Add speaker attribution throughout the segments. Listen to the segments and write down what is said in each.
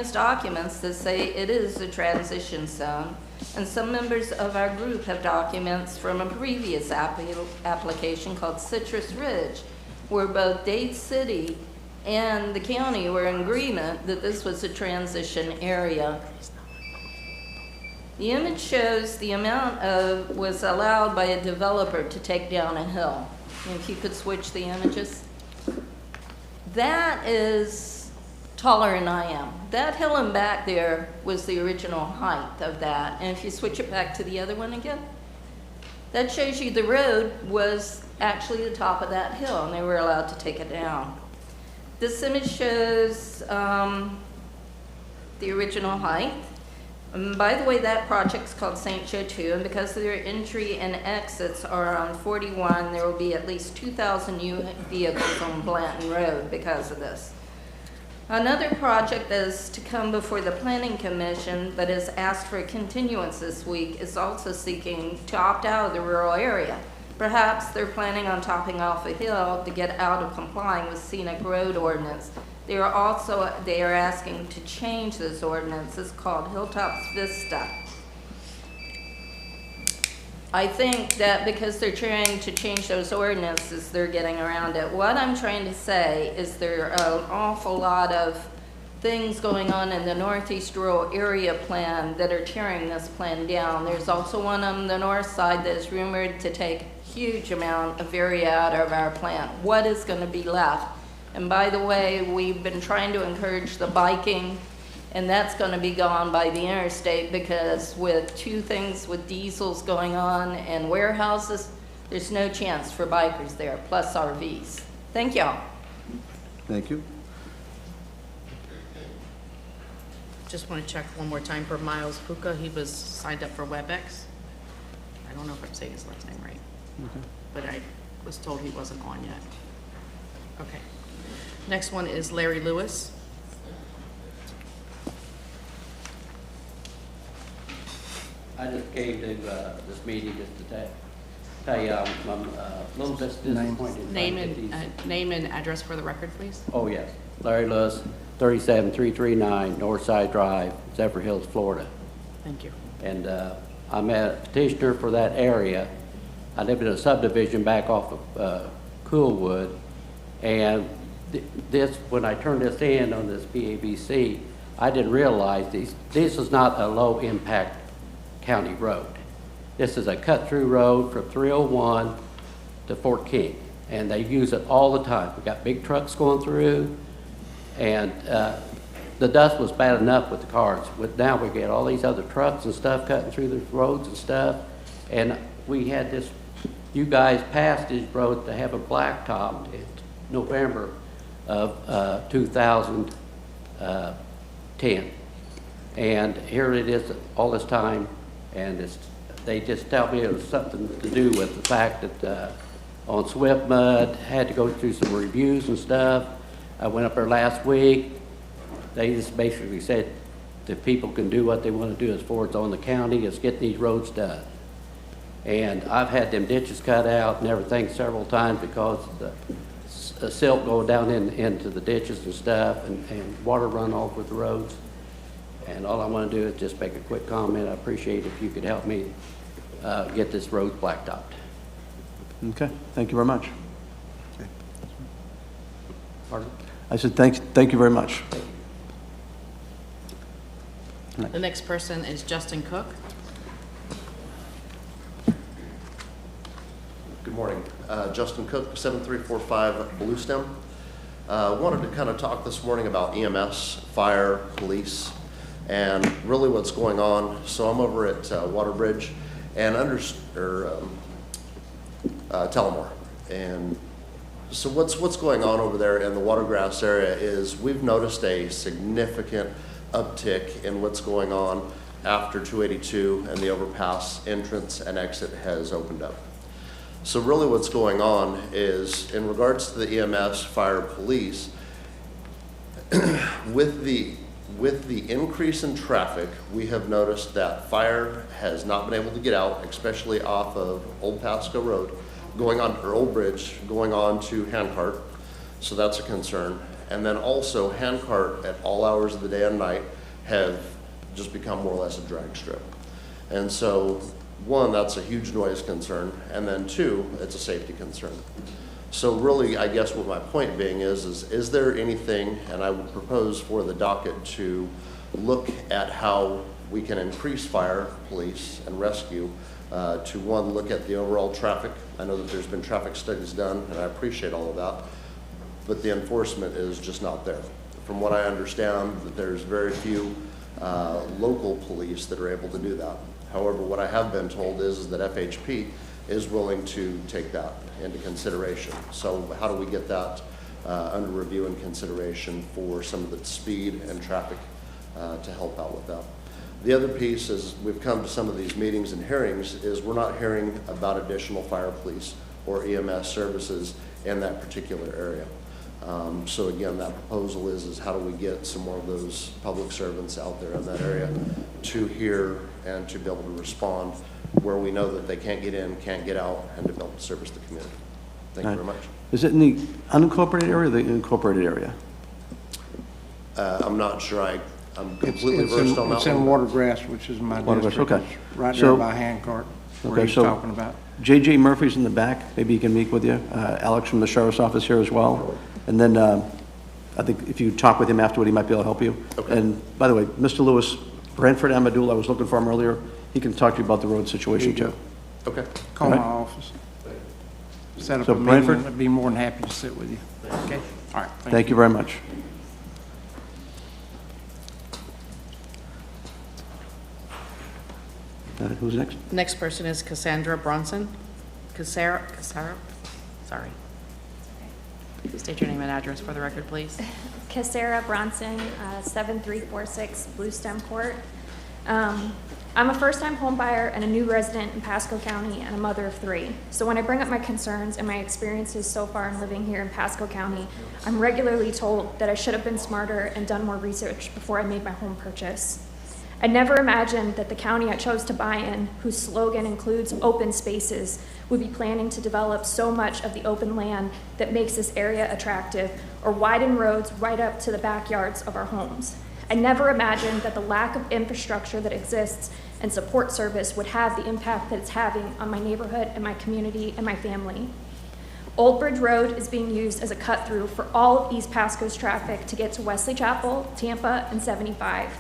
Speaker 1: numerous documents that say it is a transition zone, and some members of our group have documents from a previous application called Citrus Ridge, where both Dade City and the county were in agreement that this was a transition area. The image shows the amount of was allowed by a developer to take down a hill. If you could switch the images. That is taller than I am. That hill in back there was the original height of that. And if you switch it back to the other one again, that shows you the road was actually the top of that hill, and they were allowed to take it down. This image shows the original height. By the way, that project's called St. Joe 2, and because their entry and exits are on 41, there will be at least 2,000 new vehicles on Blanton Road because of this. Another project that is to come before the Planning Commission but has asked for a continuance this week is also seeking to opt out of the rural area. Perhaps they're planning on topping off a hill to get out of complying with scenic road ordinance. They are asking to change this ordinance. It's called Hilltops Vista. I think that because they're trying to change those ordinances, they're getting around it. What I'm trying to say is there are an awful lot of things going on in the Northeast Rural Area Plan that are tearing this plan down. There's also one on the north side that is rumored to take a huge amount of area out of our plan. What is going to be left? And by the way, we've been trying to encourage the biking, and that's going to be gone by the interstate because with two things with diesels going on and warehouses, there's no chance for bikers there, plus RVs. Thank y'all.
Speaker 2: Thank you.
Speaker 3: Just want to check one more time for Miles Puka. He was signed up for WebEx. I don't know if I'm saying his last name right, but I was told he wasn't on yet. Okay. Next one is Larry Lewis.
Speaker 4: I just came to this meeting just to tell you I'm a little bit disappointed.
Speaker 3: Name and address for the record, please.
Speaker 4: Oh, yes. Larry Lewis, 37339 Northside Drive, Zephyr Hills, Florida.
Speaker 3: Thank you.
Speaker 4: And I'm a petitioner for that area. I live in a subdivision back off of Coolwood, and when I turned this in on this PABC, I didn't realize this is not a low impact county road. This is a cut through road from 301 to Fort King, and they use it all the time. We got big trucks going through, and the dust was bad enough with the cars, but now we get all these other trucks and stuff cutting through the roads and stuff, and we had this, you guys passed this road to have a blacktop in November of 2010, and here it is all this time, and they just tell me it was something to do with the fact that on Swift Mud had to go through some reviews and stuff. I went up there last week. They just basically said that people can do what they want to do as far as on the county is get these roads done. And I've had them ditches cut out and everything several times because the silt going down into the ditches and stuff, and water run off with the roads. And all I want to do is just make a quick comment. I appreciate if you could help me get this road blacktopped.
Speaker 2: Okay, thank you very much. Okay.
Speaker 4: Pardon?
Speaker 2: I said thank you very much.
Speaker 3: The next person is Justin Cook.
Speaker 5: Good morning. Justin Cook, 7345 Blue Stem. Wanted to kind of talk this morning about EMS, fire, police, and really what's going on. So I'm over at Waterbridge and Tullamore. And so what's going on over there in the Watergrass area is we've noticed a significant uptick in what's going on after 282 and the overpass entrance and exit has opened up. So really what's going on is in regards to the EMS, fire, police, with the increase in traffic, we have noticed that fire has not been able to get out, especially off of Old Pasco Road, going on, or Old Bridge, going on to Handcart. So that's a concern. And then also handcart at all hours of the day and night have just become more or less a drag strip. And so, one, that's a huge noise concern, and then two, it's a safety concern. So really, I guess what my point being is there anything, and I would propose for the docket to look at how we can increase fire, police, and rescue to one, look at the overall traffic. I know that there's been traffic studies done, and I appreciate all of that, but the enforcement is just not there. From what I understand, that there's very few local police that are able to do that. However, what I have been told is that FHP is willing to take that into consideration. So how do we get that under review and consideration for some of the speed and traffic to help out with that? The other piece is we've come to some of these meetings and hearings is we're not hearing about additional fire police or EMS services in that particular area. So again, that proposal is how do we get some more of those public servants out there in that area to hear and to be able to respond where we know that they can't get in, can't get out, and to be able to service the community. Thank you very much.
Speaker 2: Is it in the unincorporated area or the incorporated area?
Speaker 5: I'm not sure I'm completely versed on that
Speaker 6: It's in
Speaker 5: one.
Speaker 6: Watergrass, which is my
Speaker 2: Watergrass,
Speaker 6: district.
Speaker 2: okay.
Speaker 6: It's right
Speaker 2: So-
Speaker 6: there by Handcart, where
Speaker 2: Okay,
Speaker 6: he's
Speaker 2: so-
Speaker 6: talking about.
Speaker 2: J.J. Murphy's in the back, maybe he can meet with you. Alex from the sheriff's office here as well. And then I think if you talk with him afterward, he might be able to help you.
Speaker 5: Okay.
Speaker 2: And by the way, Mr. Lewis, Branford Amadul, I was looking for him earlier. He can talk to you about the road situation too.
Speaker 5: Okay.
Speaker 6: Call my
Speaker 2: All right.
Speaker 6: office. Set up
Speaker 2: So
Speaker 6: a meeting,
Speaker 2: Branford?
Speaker 6: and I'd be more than happy to sit with you. Okay? All right.
Speaker 2: Thank you very much. Who's next?
Speaker 3: Next person is Cassandra Bronson. Cassara, sorry. State your name and address for the record, please.
Speaker 7: Cassara Bronson, 7346 Blue Stem Court. I'm a first-time home buyer and a new resident in Pasco County and a mother of 3. So when I bring up my concerns and my experiences so far in living here in Pasco County, I'm regularly told that I should have been smarter and done more research before I made my home purchase. I never imagined that the county I chose to buy in, whose slogan includes open spaces, would be planning to develop so much of the open land that makes this area attractive or widen roads right up to the backyards of our homes. I never imagined that the lack of infrastructure that exists and support service would have the impact that it's having on my neighborhood and my community and my family. Old Bridge Road is being used as a cut-through for all of East Pasco's traffic to get to Wesley Chapel, Tampa, and 75.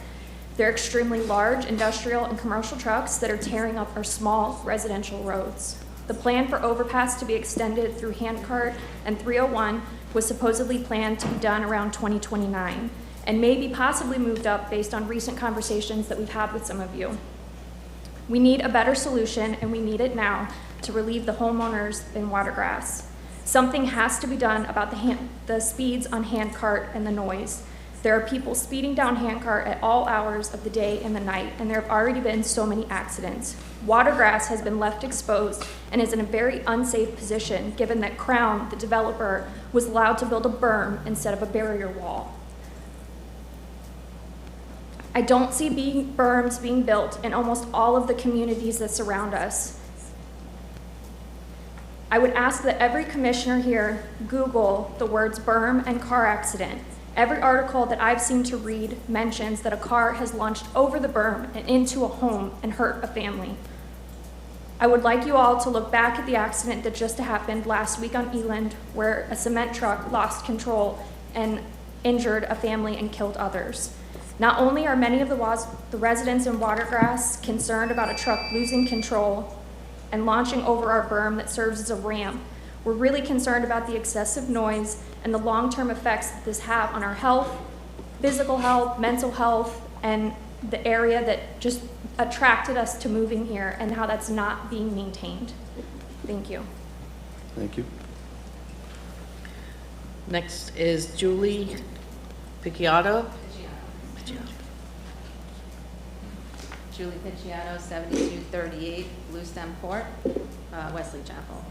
Speaker 7: They're extremely large industrial and commercial trucks that are tearing up our small residential roads. The plan for overpass to be extended through Handcart and 301 was supposedly planned to be done around 2029 and maybe possibly moved up based on recent conversations that we've had with some of you. We need a better solution, and we need it now to relieve the homeowners in Watergrass. Something has to be done about the speeds on Handcart and the noise. There are people speeding down Handcart at all hours of the day and the night, and there have already been so many accidents. Watergrass has been left exposed and is in a very unsafe position given that Crown, the developer, was allowed to build a berm instead of a barrier wall. I don't see berms being built in almost all of the communities that surround us. I would ask that every commissioner here Google the words berm and car accident. Every article that I've seen to read mentions that a car has launched over the berm and into a home and hurt a family. I would like you all to look back at the accident that just happened last week on Eland, where a cement truck lost control and injured a family and killed others. Not only are many of the residents in Watergrass concerned about a truck losing control and launching over our berm that serves as a ramp, we're really concerned about the excessive noise and the long-term effects that this have on our health, physical health, mental health, and the area that just attracted us to moving here and how that's not being maintained. Thank you.
Speaker 2: Thank you.
Speaker 3: Next is Julie Picciotto.
Speaker 8: Julie Picciotto, 7238 Blue Stem Court, Wesley Chapel.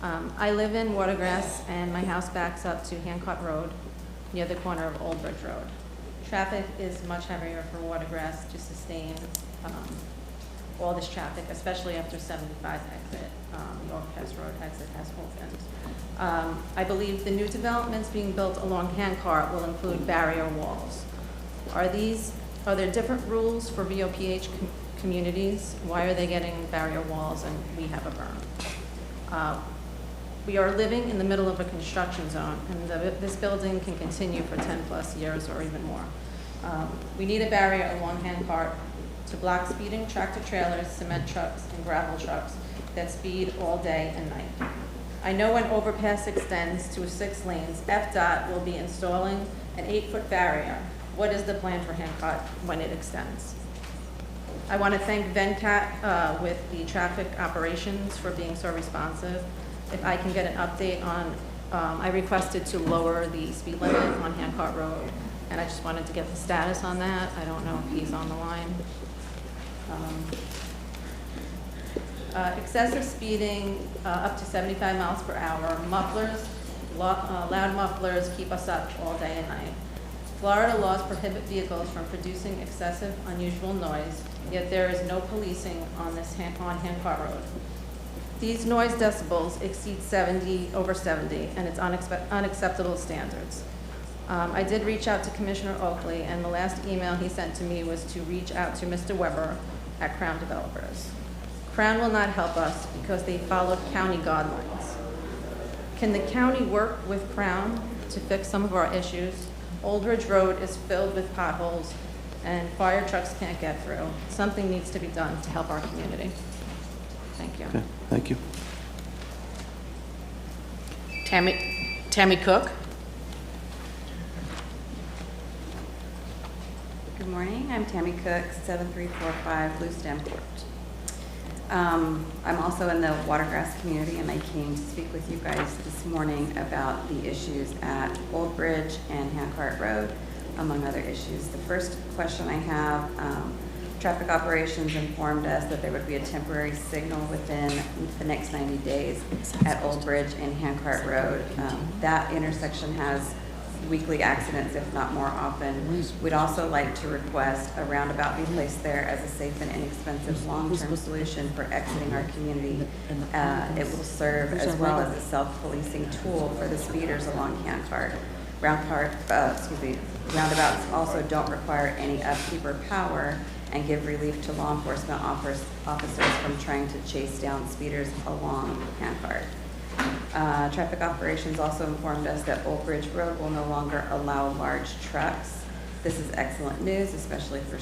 Speaker 8: I live in Watergrass, and my house backs up to Hancock Road, near the corner of Old Bridge Road. Traffic is much heavier for Watergrass to sustain all this traffic, especially after 75 exit, the Overpass Road exit has opened. I believe the new developments being built along Hancock will include barrier walls. Are there different rules for VOPH communities? Why are they getting barrier walls and we have a berm? We are living in the middle of a construction zone, and this building can continue for 10+ years or even more. We need a barrier along Hancock to block speeding tractor trailers, cement trucks, and gravel trucks that speed all day and night. I know when overpass extends to 6 lanes, FDOT will be installing an 8-foot barrier. What is the plan for Hancock when it extends? I want to thank Venkat with the traffic operations for being so responsive. If I can get an update on, I requested to lower the speed limit on Hancock Road, and I just wanted to get the status on that. I don't know if he's on the line. Excessive speeding up to 75 miles per hour. Mufflers, loud mufflers keep us up all day and night. Florida laws prohibit vehicles from producing excessive, unusual noise, yet there is no policing on Hancock Road. These noise decibels exceed over 70, and it's unacceptable standards. I did reach out to Commissioner Oakley, and the last email he sent to me was to reach out to Mr. Weber at Crown Developers. Crown will not help us because they followed county guidelines. Can the county work with Crown to fix some of our issues? Old Ridge Road is filled with potholes and fire trucks can't get through. Something needs to be done to help our community. Thank you.
Speaker 2: Okay, thank you.
Speaker 3: Tammy Cook?
Speaker 9: Good morning, I'm Tammy Cook, 7345 Blue Stem Court. I'm also in the Watergrass community, and I came to speak with you guys this morning about the issues at Old Bridge and Hancock Road, among other issues. The first question I have, traffic operations informed us that there would be a temporary signal within the next 90 days at Old Bridge and Hancock Road. That intersection has weekly accidents, if not more often. We'd also like to request a roundabout be placed there as a safe and inexpensive long-term solution for exiting our community. It will serve as well as a self-policing tool for the speeders along Hancock. Roundabouts also don't require any upkeep or power and give relief to law enforcement officers from trying to chase down speeders along Hancock. Traffic operations also informed us that Old Bridge Road will no longer allow large trucks. This is excellent news, especially for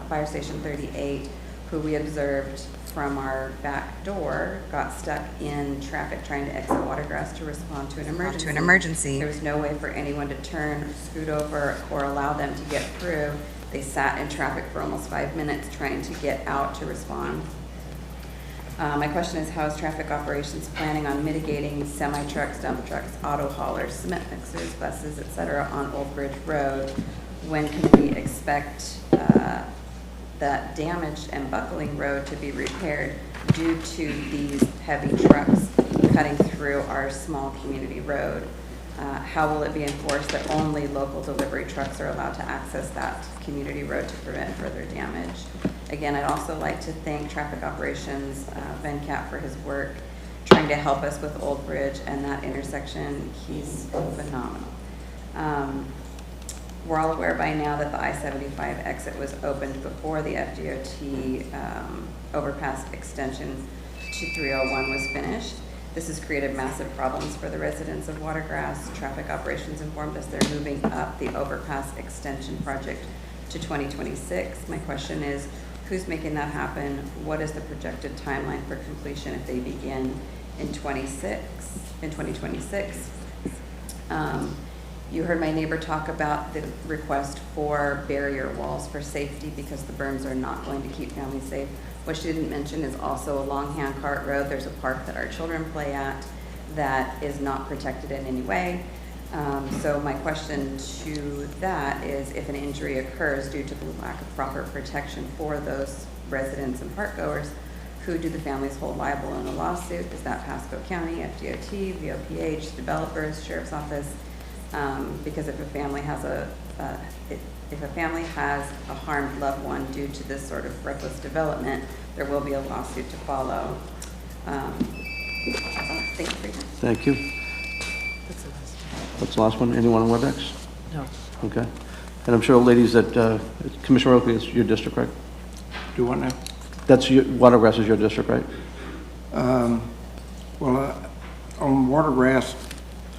Speaker 9: Fire Station 38, who we observed from our back door got stuck in traffic trying to exit Watergrass to respond to an emergency. There was no way for anyone to turn, scoot over, or allow them to get through. They sat in traffic for almost 5 minutes trying to get out to respond. My question is, how is traffic operations planning on mitigating semi-trucks, dump trucks, auto haulers, cement mixers, buses, etc. on Old Bridge Road? When can we expect that damaged and buckling road to be repaired due to these heavy trucks cutting through our small community road? How will it be enforced that only local delivery trucks are allowed to access that community road to prevent further damage? Again, I'd also like to thank Traffic Operations, Venkat, for his work trying to help us with Old Bridge and that intersection. He's phenomenal. We're all aware by now that the I-75 exit was opened before the FDOT overpass extension to 301 was finished. This has created massive problems for the residents of Watergrass. Traffic Operations informed us they're moving up the overpass extension project to 2026. My question is, who's making that happen? What is the projected timeline for completion if they begin in 2026? You heard my neighbor talk about the request for barrier walls for safety because the berms are not going to keep families safe. What she didn't mention is also along Hancock Road, there's a park that our children play at that is not protected in any way. So my question to that is, if an injury occurs due to the lack of proper protection for those residents and park goers, who do the families hold liable in a lawsuit? Is that Pasco County, FDOT, VOPH, developers, Sheriff's Office? Because if a family has If a family has a harmed loved one due to this sort of reckless development, there will be a lawsuit to follow. Thank you for your time.
Speaker 2: Thank you.
Speaker 3: That's the last
Speaker 2: What's the last one? Anyone on WebEx?
Speaker 3: one. No.
Speaker 2: Okay. And I'm sure, ladies, that Commissioner Oakley is your district, right?
Speaker 6: Do what now?
Speaker 2: That's your, Watergrass is your district, right?
Speaker 6: Well, on Watergrass,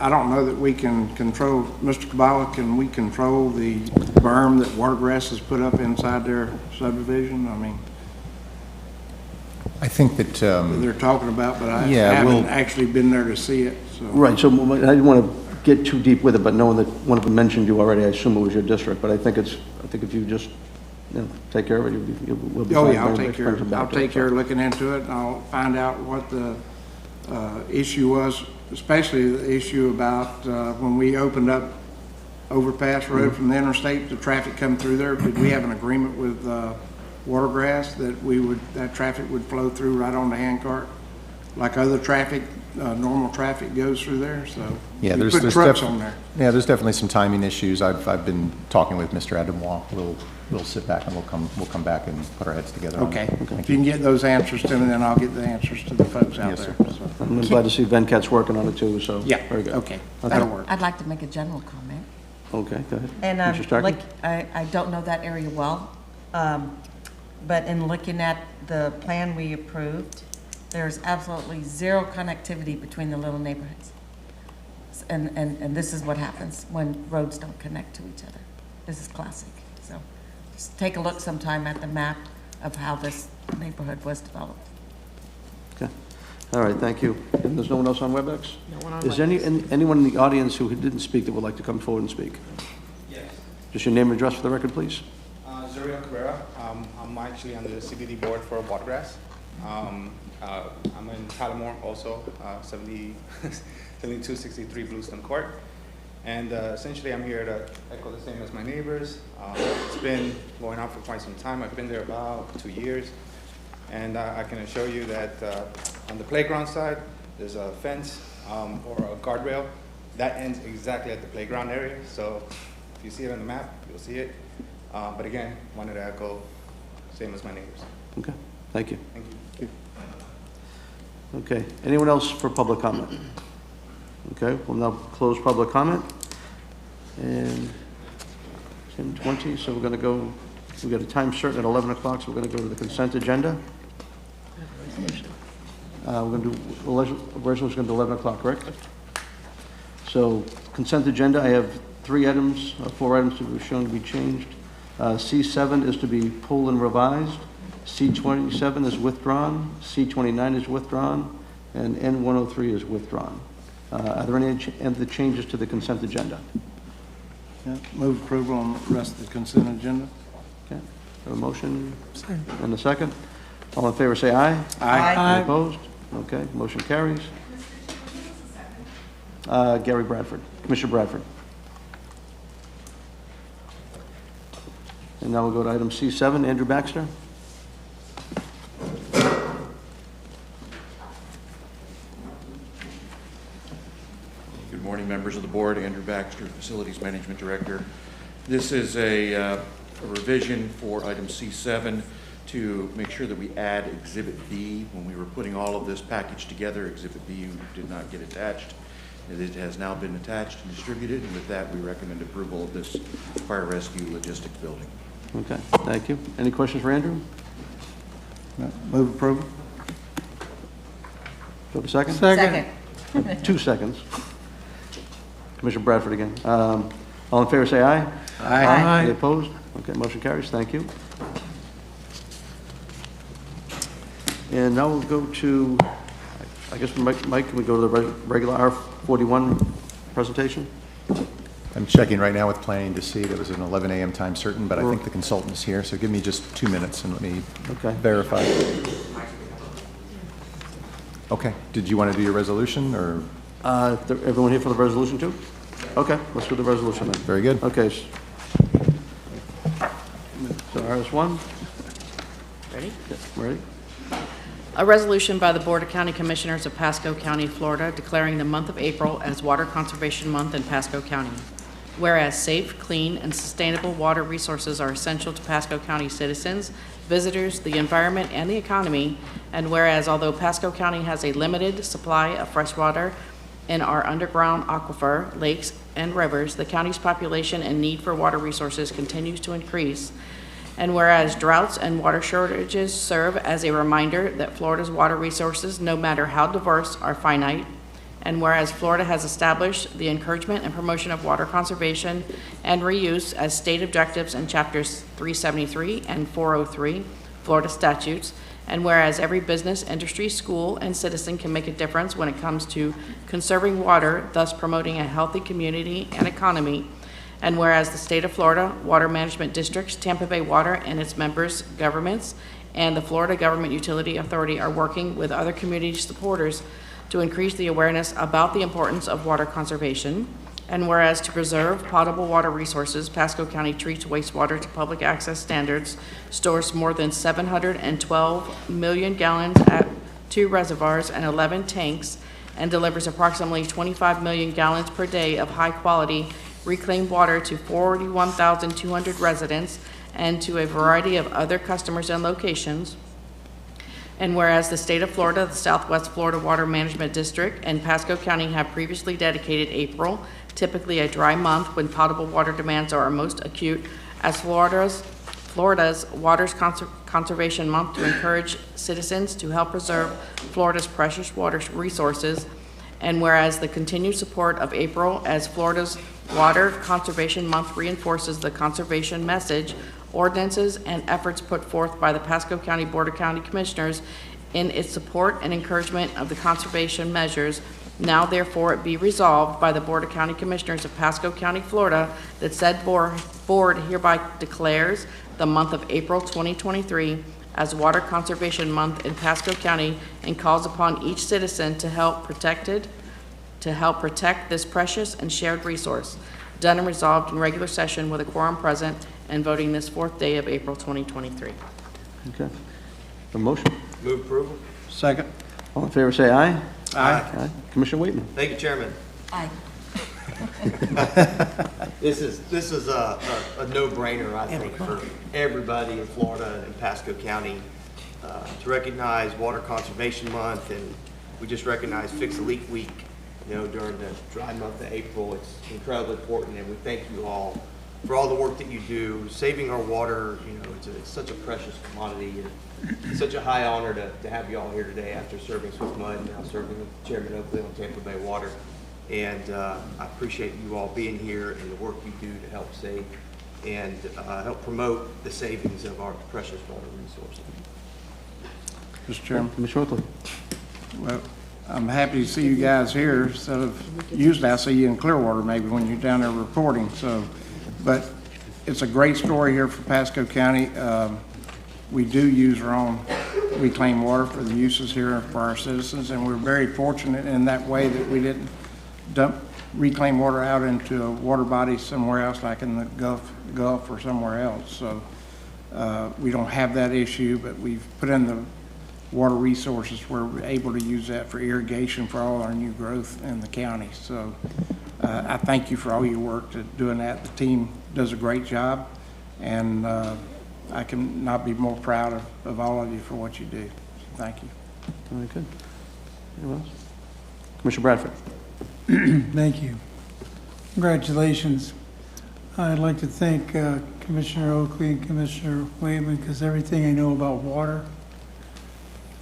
Speaker 6: I don't know that we can control, Mr. Kabala, can we control the berm that Watergrass has put up inside their subdivision? I mean,
Speaker 10: I think that,
Speaker 6: that they're talking about, but I
Speaker 10: Yeah,
Speaker 6: haven't
Speaker 10: we'll-
Speaker 6: actually been there to see it, so.
Speaker 2: Right, so I didn't want to get too deep with it, but knowing that one of them mentioned you already, I assume it was your district, but I think if you just, take care of it, we'll be fine.
Speaker 6: Oh, yeah, I'll
Speaker 2: Bring
Speaker 6: take care,
Speaker 2: it back
Speaker 6: I'll
Speaker 2: to it,
Speaker 6: take care of looking into it, and I'll find out what the issue was, especially the issue about when we opened up Overpass Road from the interstate, the traffic come through there. Did we have an agreement with Watergrass that that traffic would flow through right onto Handcart? Like other traffic, normal traffic goes through there, so
Speaker 10: yeah,
Speaker 6: we
Speaker 10: there's
Speaker 6: put trucks
Speaker 10: def-
Speaker 6: on there.
Speaker 10: Yeah, there's definitely some timing issues. I've been talking with Mr. Ademois. We'll sit back and we'll come back and put our heads together on it.
Speaker 6: Okay, if you can get those answers to me, then I'll get the answers to the folks out
Speaker 10: Yes,
Speaker 6: there.
Speaker 10: sir.
Speaker 6: So.
Speaker 2: I'm glad to see Venkat's working on it too, so.
Speaker 6: Yeah,
Speaker 2: Very good.
Speaker 6: okay, that'll work.
Speaker 11: I'd like to make a general comment.
Speaker 2: Okay, go ahead.
Speaker 11: And
Speaker 2: Mr. Starkey?
Speaker 11: like, I don't know that area well, but in looking at the plan we approved, there's absolutely zero connectivity between the little neighborhoods. And this is what happens when roads don't connect to each other. This is classic. So just take a look sometime at the map of how this neighborhood was developed.
Speaker 2: Okay. All right, thank you. And there's no one else on WebEx?
Speaker 3: No one on
Speaker 2: Is there
Speaker 3: WebEx.
Speaker 2: anyone in the audience who didn't speak that would like to come forward and speak?
Speaker 12: Yes.
Speaker 2: Just your name and address for the record, please.
Speaker 12: Zuriel Cabrera. I'm actually on the CBD board for Watergrass. I'm in Palomar also, 7263 Bluestone Court. And essentially I'm here to echo the same as my neighbors. It's been going on for quite some time. I've been there about 2 years. And I can assure you that on the playground side, there's a fence or a guardrail that ends exactly at the playground area. So if you see it on the map, you'll see it. But again, wanted to echo, same as my neighbors.
Speaker 2: Okay, thank you.
Speaker 12: Thank you.
Speaker 2: Okay, anyone else for public comment? Okay, we'll now close public comment. And 10:20, so we're going to go, we've got a time certain at 11 o'clock, so we're going to go to the consent agenda. We're going to do, the resolution's going to be 11 o'clock, correct? So consent agenda, I have 4 items to be shown to be changed. C7 is to be pulled and revised. C27 is withdrawn. C29 is withdrawn. And N103 is withdrawn. Are there any other changes to the consent agenda?
Speaker 6: Yeah, move approval on the rest of the consent agenda.
Speaker 2: Okay, have a motion and a second. All in favor say aye.
Speaker 6: Aye.
Speaker 2: Any opposed? Okay, motion carries. Gary Bradford, Commissioner Bradford. And now we'll go to item C7, Andrew Baxter.
Speaker 13: Good morning, members of the board. Andrew Baxter, Facilities Management Director. This is a revision for item C7 to make sure that we add Exhibit B. When we were putting all of this package together, Exhibit B did not get attached. It has now been attached and distributed, and with that, we recommend approval of this fire rescue logistics building.
Speaker 2: Okay, thank you. Any questions for Andrew?
Speaker 6: Yeah, move approval.
Speaker 2: Do I have a second?
Speaker 11: Second.
Speaker 2: 2 seconds. Commissioner Bradford again. All in favor say aye.
Speaker 6: Aye.
Speaker 2: Any opposed? Okay, motion carries. Thank you. And now we'll go to, I guess, Mike, can we go to the regular R41 presentation?
Speaker 10: I'm checking right now with planning to see that was an 11 a.m. time certain, but I think the consultant is here, so give me just 2 minutes and let me verify. Okay, did you want to do your resolution, or?
Speaker 2: Everyone here for the resolution too? Okay, let's do the resolution then.
Speaker 10: Very good.
Speaker 2: Okay. So RS1,
Speaker 3: Ready?
Speaker 2: ready?
Speaker 3: A resolution by the Board of County Commissioners of Pasco County, Florida, declaring the month of April as Water Conservation Month in Pasco County. Whereas safe, clean, and sustainable water resources are essential to Pasco County citizens, visitors, the environment, and the economy, and whereas although Pasco County has a limited supply of fresh water in our underground aquifer, lakes, and rivers, the county's population and need for water resources continues to increase. And whereas droughts and water shortages serve as a reminder that Florida's water resources, no matter how diverse, are finite. And whereas Florida has established the encouragement and promotion of water conservation and reuse as state objectives in chapters 373 and 403 Florida statutes. And whereas every business, industry, school, and citizen can make a difference when it comes to conserving water, thus promoting a healthy community and economy. And whereas the state of Florida Water Management Districts, Tampa Bay Water and its members' governments, and the Florida Government Utility Authority are working with other community supporters to increase the awareness about the importance of water conservation. And whereas to preserve potable water resources, Pasco County treats wastewater to public access standards, stores more than 712 million gallons at 2 reservoirs and 11 tanks, and delivers approximately 25 million gallons per day of high-quality reclaimed water to 41,200 residents and to a variety of other customers and locations. And whereas the state of Florida, the Southwest Florida Water Management District, and Pasco County have previously dedicated April, typically a dry month when potable water demands are most acute, as Florida's Water Conservation Month to encourage citizens to help preserve Florida's precious water resources. And whereas the continued support of April as Florida's Water Conservation Month reinforces the conservation message, ordinances, and efforts put forth by the Pasco County Board of County Commissioners in its support and encouragement of the conservation measures, now therefore it be resolved by the Board of County Commissioners of Pasco County, Florida, that said board hereby declares the month of April 2023 as Water Conservation Month in Pasco County and calls upon each citizen to help protect this precious and shared resource. Done and resolved in regular session with a quorum present and voting this 4th day of April 2023.
Speaker 2: Okay. A motion?
Speaker 14: Move approval.
Speaker 6: Second.
Speaker 2: All in favor, say aye.
Speaker 6: Aye.
Speaker 2: Commissioner Waitman?
Speaker 14: Thank you, Chairman.
Speaker 11: Aye.
Speaker 14: This is a no-brainer, I think, for everybody in Florida and Pasco County to recognize Water Conservation Month, and we just recognize Fix a Leak Week, during the dry month of April. It's incredibly important, and we thank you all for all the work that you do. Saving our water, it's such a precious commodity, and it's such a high honor to have you all here today after serving Swift Mud and now serving with Chairman Oakley on Tampa Bay Water. And I appreciate you all being here and the work you do to help save and help promote the savings of our precious water resources.
Speaker 6: Mr. Chairman.
Speaker 2: Commissioner Oakley?
Speaker 6: Well, I'm happy to see you guys here instead of, usually I see you in Clearwater maybe when you're down there reporting. But it's a great story here for Pasco County. We do use our own reclaimed water for the uses here for our citizens, and we're very fortunate in that way that we didn't dump reclaimed water out into a water body somewhere else, like in the Gulf or somewhere else. So we don't have that issue, but we've put in the water resources where we're able to use that for irrigation for all our new growth in the county. So I thank you for all your work to doing that. The team does a great job, and I can not be more proud of all of you for what you do. So thank you.
Speaker 2: Very good. Anyone else? Commissioner Bradford?
Speaker 15: Thank you. Congratulations. I'd like to thank Commissioner Oakley and Commissioner Waitman, because everything I know about water,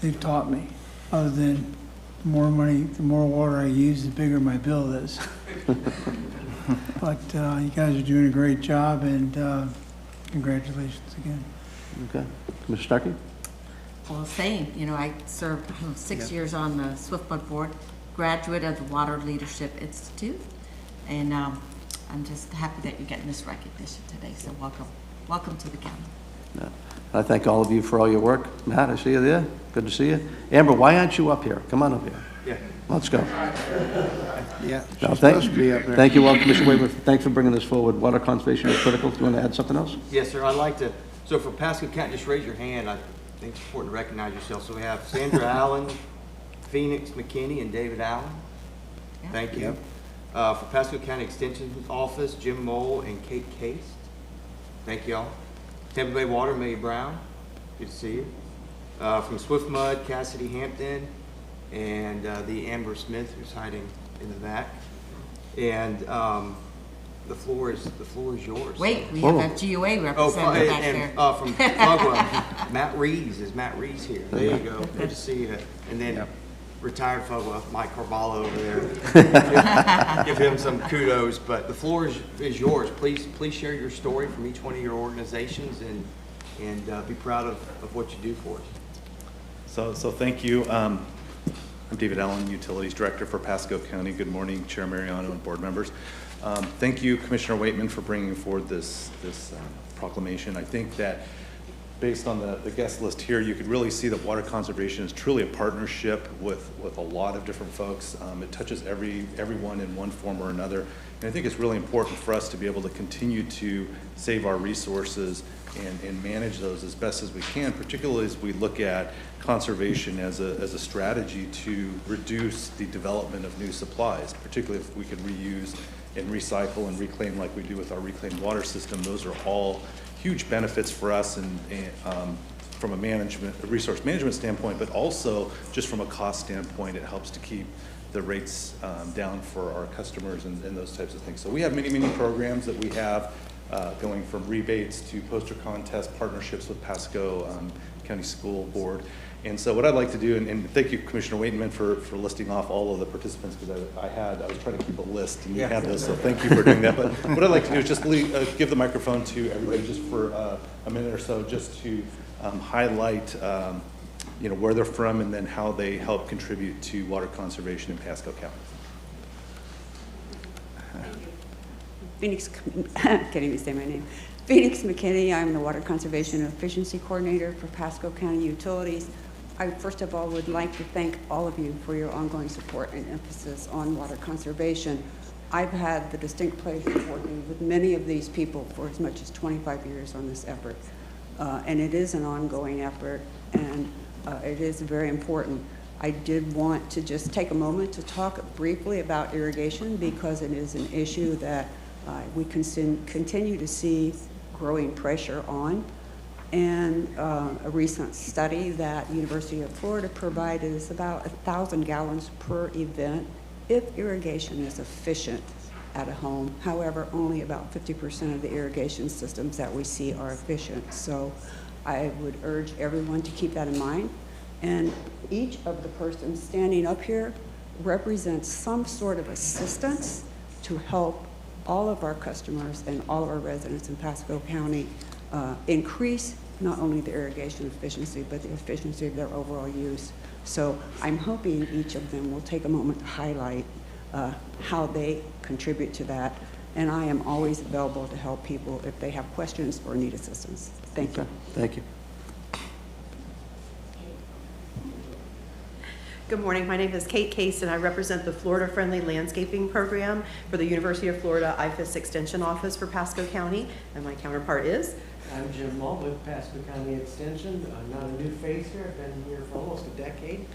Speaker 15: they've taught me, other than the more money, the more water I use, the bigger my bill is. But you guys are doing a great job, and congratulations again.
Speaker 2: Okay. Commissioner Starkey?
Speaker 11: Well, same. I served 6 years on the Swift Mud Board, graduate of the Water Leadership Institute, and I'm just happy that you're getting this recognition today. So welcome to the county.
Speaker 2: Yeah. I thank all of you for all your work. Matt, I see you there. Good to see you. Amber, why aren't you up here? Come on up here.
Speaker 14: Yeah.
Speaker 2: Let's go.
Speaker 6: Yeah,
Speaker 2: No,
Speaker 6: she's supposed to be up there.
Speaker 2: Thank you all, Commissioner Waitman. Thanks for bringing this forward. Water conservation is critical. Do you want to add something else?
Speaker 14: Yes, sir. I'd like to, so for Pasco County, just raise your hand. I think it's important to recognize yourself. So we have Sandra Allen, Phoenix McKinney, and David Allen. Thank you. For Pasco County Extension Office, Jim Mole and Kate Case. Thank y'all. Tampa Bay Water, May Brown. Good to see you. From Swift Mud, Cassidy Hampton, and the Amber Smith, who's hiding in the back. And the floor is yours.
Speaker 11: Wait, we have a GUA representative back there.
Speaker 14: From Fugwa, Matt Reeves. Is Matt Reeves here? There you go. Good to see you. And then retired Fugwa, Mike Carvalho over there. Give him some kudos. But the floor is yours. Please share your story from each one of your organizations and be proud of what you do for us.
Speaker 16: So thank you. I'm David Allen, Utilities Director for Pasco County. Good morning, Chair Mariano and board members. Thank you, Commissioner Waitman, for bringing forward this proclamation. I think that based on the guest list here, you could really see that water conservation is truly a partnership with a lot of different folks. It touches everyone in one form or another. And I think it's really important for us to be able to continue to save our resources and manage those as best as we can, particularly as we look at conservation as a strategy to reduce the development of new supplies, particularly if we can reuse and recycle and reclaim like we do with our reclaimed water system. Those are all huge benefits for us and from a resource management standpoint, but also just from a cost standpoint, it helps to keep the rates down for our customers and those types of things. So we have many programs that we have going from rebates to poster contest partnerships with Pasco County School Board. And so what I'd like to do, and thank you, Commissioner Waitman, for listing off all of the participants, because I was trying to keep a list, and you had those, so thank you for doing that. But what I'd like to do is just give the microphone to everybody just for a minute or so, just to highlight where they're from and then how they help contribute to water conservation in Pasco County.
Speaker 17: Phoenix, can't even say my name. Phoenix McKinney, I'm the Water Conservation and Efficiency Coordinator for Pasco County Utilities. I first of all would like to thank all of you for your ongoing support and emphasis on water conservation. I've had the distinct pleasure of working with many of these people for as much as 25 years on this effort. And it is an ongoing effort, and it is very important. I did want to just take a moment to talk briefly about irrigation, because it is an issue that we continue to see growing pressure on. And a recent study that University of Florida provided is about 1,000 gallons per event if irrigation is efficient at a home. However, only about 50% of the irrigation systems that we see are efficient. So I would urge everyone to keep that in mind. And each of the persons standing up here represents some sort of assistance to help all of our customers and all of our residents in Pasco County increase not only the irrigation efficiency, but the efficiency of their overall use. So I'm hoping each of them will take a moment to highlight how they contribute to that. And I am always available to help people if they have questions or need assistance. Thank you.
Speaker 2: Thank you.
Speaker 18: Good morning. My name is Kate Case, and I represent the Florida Friendly Landscaping Program for the University of Florida IFAS Extension Office for Pasco County, and my counterpart is?
Speaker 19: I'm Jim Mull with Pasco County Extension. I'm not a new face here. I've been here for almost a decade.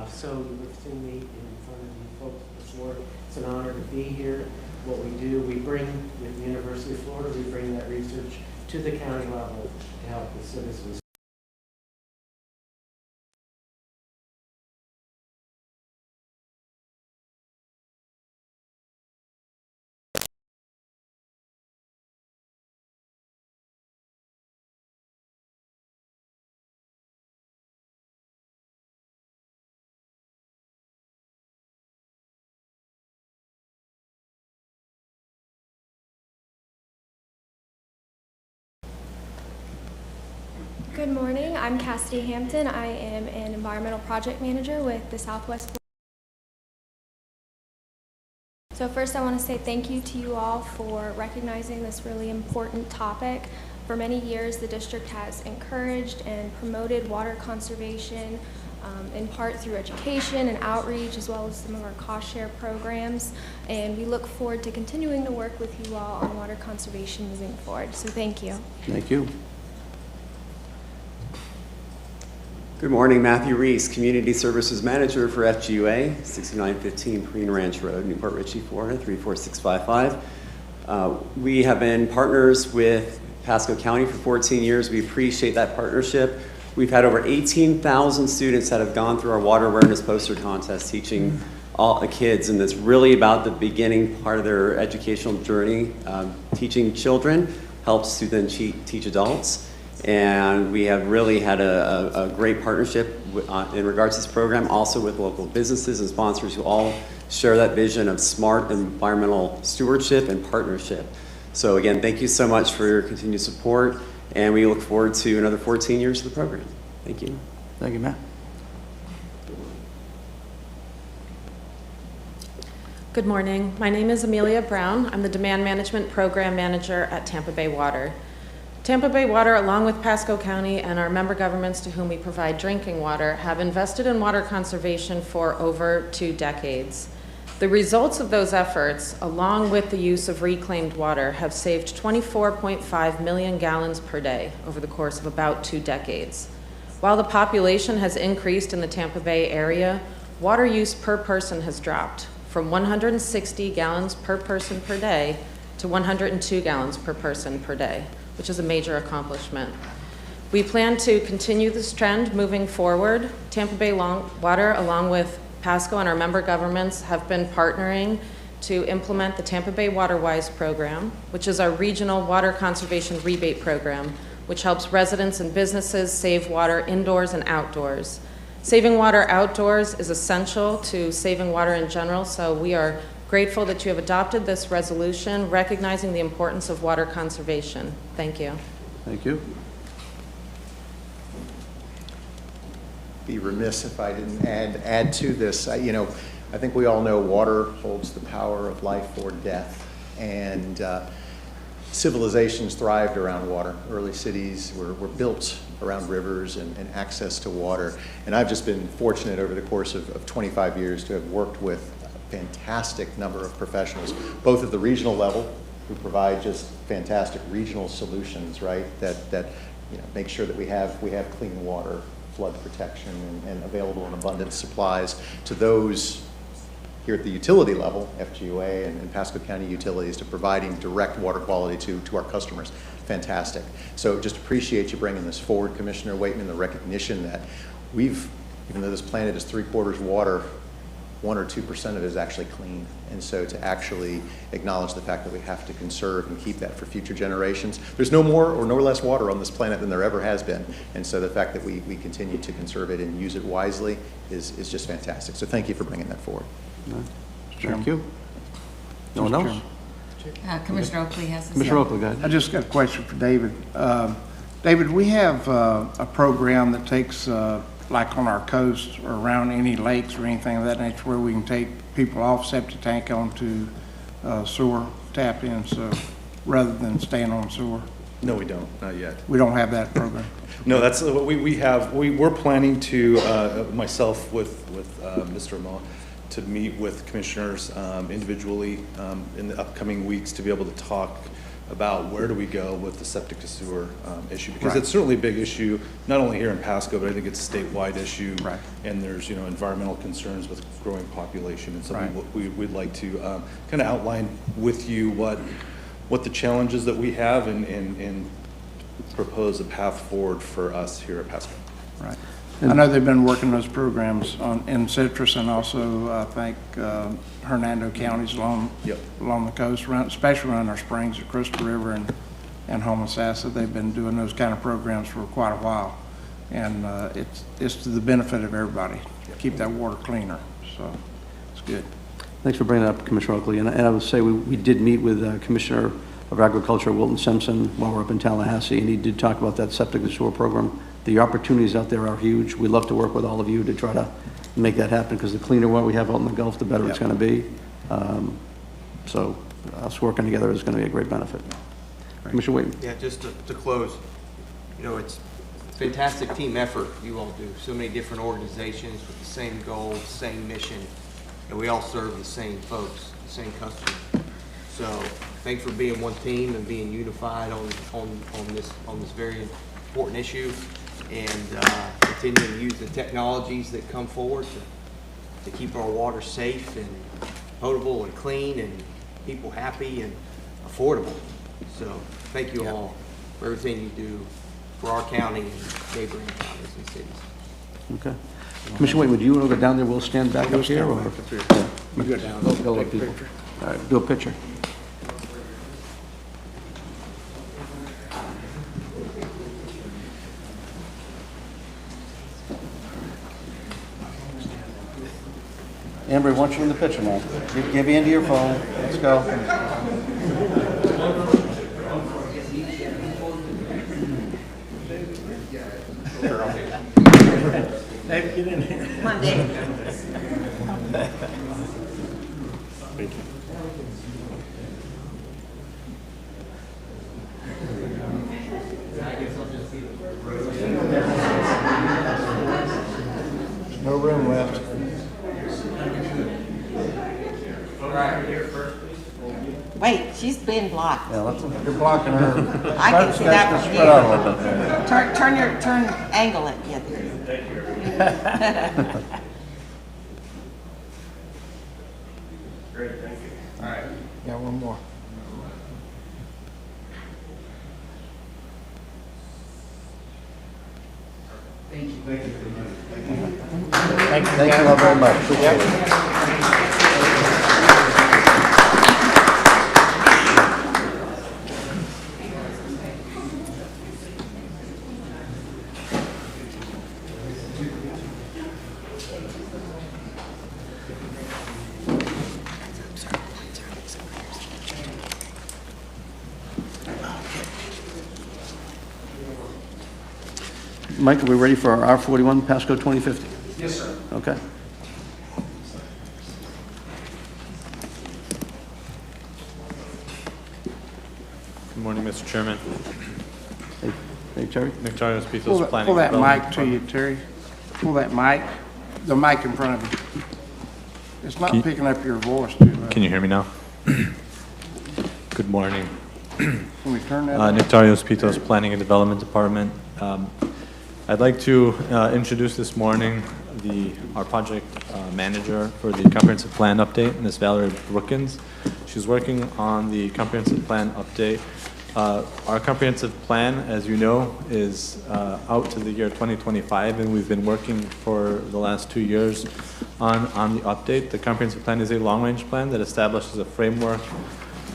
Speaker 19: So you've seen me in front of you folks before. It's an honor to be here. What we do, we bring, with the University of Florida, we bring that research to the county level to help the citizens.
Speaker 20: Good morning, I'm Cassidy Hampton. I am an environmental project manager with the Southwest Florida. So first I want to say thank you to you all for recognizing this really important topic. For many years the district has encouraged and promoted water conservation in part through education and outreach, as well as some of our cost share programs. And we look forward to continuing to work with you all on water conservation moving forward. So thank you.
Speaker 2: Thank you.
Speaker 21: Good morning, Matthew Reese, Community Services Manager for FGUA, 6915 Green Ranch Road, Newport Richey, Florida, 34655. We have been partners with Pasco County for 14 years. We appreciate that partnership. We've had over 18,000 students that have gone through our water awareness poster contest teaching all the kids, and it's really about the beginning part of their educational journey. Teaching children helps to then teach adults. And we have really had a great partnership in regards to this program, also with local businesses and sponsors who all share that vision of smart environmental stewardship and partnership. So again, thank you so much for your continued support, and we look forward to another 14 years of the program. Thank you.
Speaker 2: Thank you, Matt.
Speaker 22: Good morning. My name is Amelia Brown. I'm the Demand Management Program Manager at Tampa Bay Water. Tampa Bay Water, along with Pasco County and our member governments to whom we provide drinking water, have invested in water conservation for over 2 decades. The results of those efforts, along with the use of reclaimed water, have saved 24.5 million gallons per day over the course of about 2 decades. While the population has increased in the Tampa Bay area, water use per person has dropped from 160 gallons per person per day to 102 gallons per person per day, which is a major accomplishment. We plan to continue this trend moving forward. Tampa Bay Water, along with Pasco and our member governments, have been partnering to implement the Tampa Bay WaterWise program, which is our regional water conservation rebate program, which helps residents and businesses save water indoors and outdoors. Saving water outdoors is essential to saving water in general, so we are grateful that you have adopted this resolution recognizing the importance of water conservation. Thank you.
Speaker 2: Thank you.
Speaker 10: Be remiss if I didn't add to this. I think we all know water holds the power of life or death, and civilizations thrived around water. Early cities were built around rivers and access to water. And I've just been fortunate over the course of 25 years to have worked with a fantastic number of professionals, both at the regional level, who provide just fantastic regional solutions, right? That make sure that we have clean water, flood protection, and available and abundant supplies, to those here at the utility level, FGUA and Pasco County Utilities, to providing direct water quality to our customers. Fantastic. So just appreciate you bringing this forward, Commissioner Waitman, the recognition that even though this planet is 3/4 water, 1 or 2% of it is actually clean. And so to actually acknowledge the fact that we have to conserve and keep that for future generations. There's no more or no less water on this planet than there ever has been. And so the fact that we continue to conserve it and use it wisely is just fantastic. So thank you for bringing that forward.
Speaker 2: Thank you. No one else?
Speaker 11: Commissioner Oakley has this.
Speaker 2: Commissioner Oakley, go ahead.
Speaker 6: I just got a question for David. David, we have a program that takes, like on our coast or around any lakes or anything of that nature, where we can take people off septic tank onto sewer tap in, so rather than staying on sewer.
Speaker 16: No, we don't, not yet.
Speaker 6: We don't have that program.
Speaker 16: No, that's what we have. We're planning to, myself with Mr. Amon, to meet with commissioners individually in the upcoming weeks to be able to talk about where do we go with the septic to sewer issue, because
Speaker 6: Right.
Speaker 16: it's certainly a big issue, not only here in Pasco, but I think it's a statewide issue.
Speaker 6: Right.
Speaker 16: And there's environmental concerns with growing population, and so
Speaker 6: Right.
Speaker 16: we'd like to kind of outline with you what the challenges that we have and propose a path forward for us here at Pasco.
Speaker 6: Right. I know they've been working those programs in Citrus and also, I think, Hernando counties along the coast, especially around our springs, the Crystal River and Homosassa. They've been doing those kind of programs for quite a while. And it's to the benefit of everybody, to keep that water cleaner. So it's good.
Speaker 2: Thanks for bringing that up, Commissioner Oakley. And I would say we did meet with Commissioner of Agriculture, Wilton Simpson, while we're up in Tallahassee, and he did talk about that septic and sewer program. The opportunities out there are huge. We'd love to work with all of you to try to make that happen, because the cleaner water we have out in the Gulf, the better it's going to be. So us working together is going to be a great benefit. Commissioner Wayne.
Speaker 14: Yeah, just to close, it's a fantastic team effort you all do. So many different organizations with the same goal, same mission, and we all serve the same folks, the same customers. So thanks for being one team and being unified on this very important issue. and continue to use the technologies that come forward to keep our water safe and potable and clean and people happy and affordable. So thank you all for everything you do for our county and neighboring counties and cities.
Speaker 2: Okay. Commissioner Waitman, do you want to go down there? We'll stand back up here, or?
Speaker 6: You go down.
Speaker 2: Go let people. All right, do a picture. Amber, want you in the picture now. Give Andy your phone. Let's go.
Speaker 6: Dave, get in here.
Speaker 11: Come on, Dave.
Speaker 6: Thank you. No room left.
Speaker 11: Wait, she's being blocked.
Speaker 2: Yeah, you're blocking her.
Speaker 11: I can see that from
Speaker 2: Spread out a little bit there.
Speaker 11: Turn, angle it, yeah.
Speaker 14: Great, thank you. All right.
Speaker 6: Got one more.
Speaker 19: Thank you. Thank you.
Speaker 2: Thank you all very much. Appreciate it. Mike, are we ready for our R41 Pasco 2050?
Speaker 1: Yes, sir.
Speaker 2: Okay.
Speaker 1: Good morning, Mr. Chairman.
Speaker 2: Hey, Terry.
Speaker 1: Nectarios Pitos, Planning.
Speaker 6: Pull that
Speaker 1: Development
Speaker 6: mic to you, Terry. Pull that mic, the mic in front of you. It's not picking up your voice too well.
Speaker 1: Can you hear me now? Good morning.
Speaker 6: Can we turn that on?
Speaker 1: Nectarios Pitos, Planning and Development Department. I'd like to introduce this morning our project manager for the comprehensive plan update, Ms. Valerie Brookins. She's working on the comprehensive plan update. Our comprehensive plan, as you know, is out to the year 2025, and we've been working for the last 2 years on the update. The comprehensive plan is a long-range plan that establishes a framework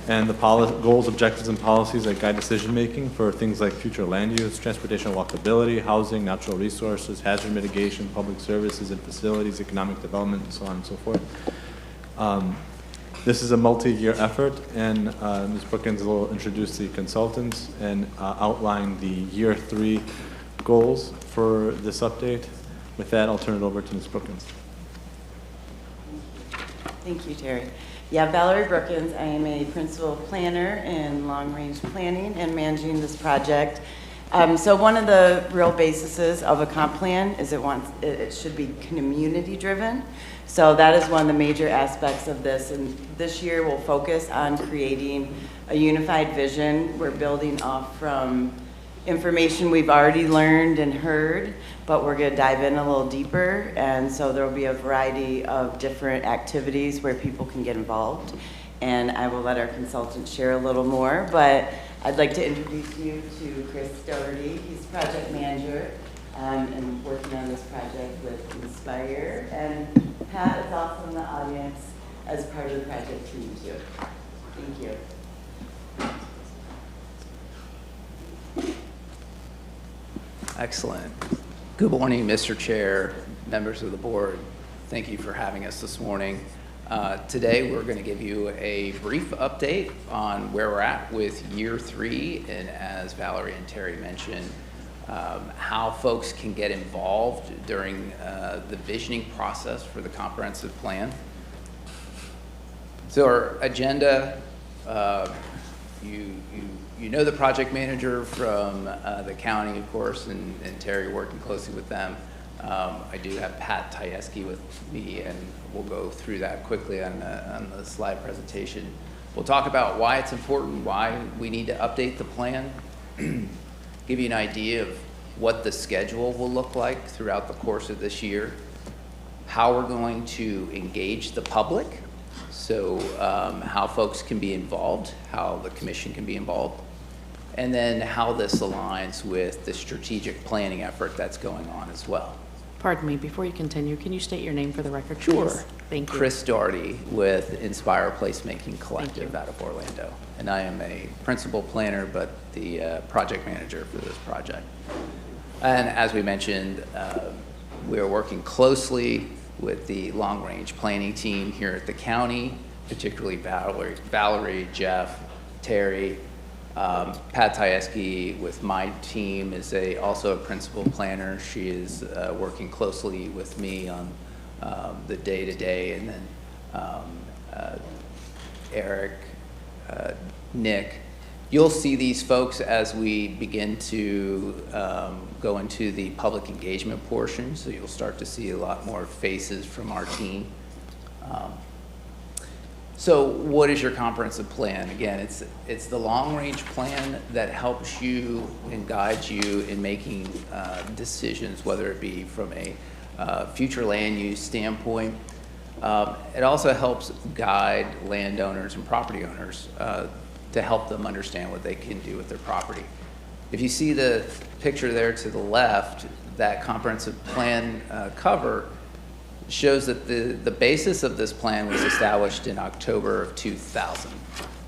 Speaker 1: and the goals, objectives, and policies that guide decision-making for things like future land use, transportation walkability, housing, natural resources, hazard mitigation, public services and facilities, economic development, and so on and so forth. This is a multi-year effort, and Ms. Brookins will introduce the consultants and outline the year 3 goals for this update. With that, I'll turn it over to Ms. Brookins.
Speaker 4: Thank you, Terry. Yeah, Valerie Brookins. I am a principal planner in long-range planning and managing this project. So one of the real bases of a comp plan is it should be community-driven. So that is one of the major aspects of this. And this year we'll focus on creating a unified vision. We're building off from information we've already learned and heard, but we're going to dive in a little deeper. And so there will be a variety of different activities where people can get involved. And I will let our consultant share a little more, but I'd like to introduce you to Chris Doherty. He's project manager and working on this project with Inspire. And Pat is also in the audience as part of the project team too. Thank you.
Speaker 23: Excellent. Good morning, Mr. Chair, members of the board. Thank you for having us this morning. Today, we're going to give you a brief update on where we're at with year 3, and as Valerie and Terry mentioned, how folks can get involved during the visioning process for the comprehensive plan. So our agenda, you know the project manager from the county, of course, and Terry working closely with them. I do have Pat Tyeski with me, and we'll go through that quickly on the slide presentation. We'll talk about why it's important, why we need to update the plan, give you an idea of what the schedule will look like throughout the course of this year, how we're going to engage the public, so how folks can be involved, how the commission can be involved, and then how this aligns with the strategic planning effort that's going on as well.
Speaker 5: Pardon me, before you continue, can you state your name for the record,
Speaker 23: Sure.
Speaker 5: please? Thank you.
Speaker 23: Chris Doherty with Inspire Placemaking Collective out of Orlando. And I am a principal planner, but the project manager for this project. And as we mentioned, we are working closely with the long-range planning team here at the county, particularly Valerie, Jeff, Terry. Pat Tyeski with my team is also a principal planner. She is working closely with me on the day-to-day, and then Eric, Nick. You'll see these folks as we begin to go into the public engagement portion, so you'll start to see a lot more faces from our team. So what is your comprehensive plan? Again, it's the long-range plan that helps you and guides you in making decisions, whether it be from a future land use standpoint. It also helps guide landowners and property owners to help them understand what they can do with their property. If you see the picture there to the left, that comprehensive plan cover shows that the basis of this plan was established in October of 2000.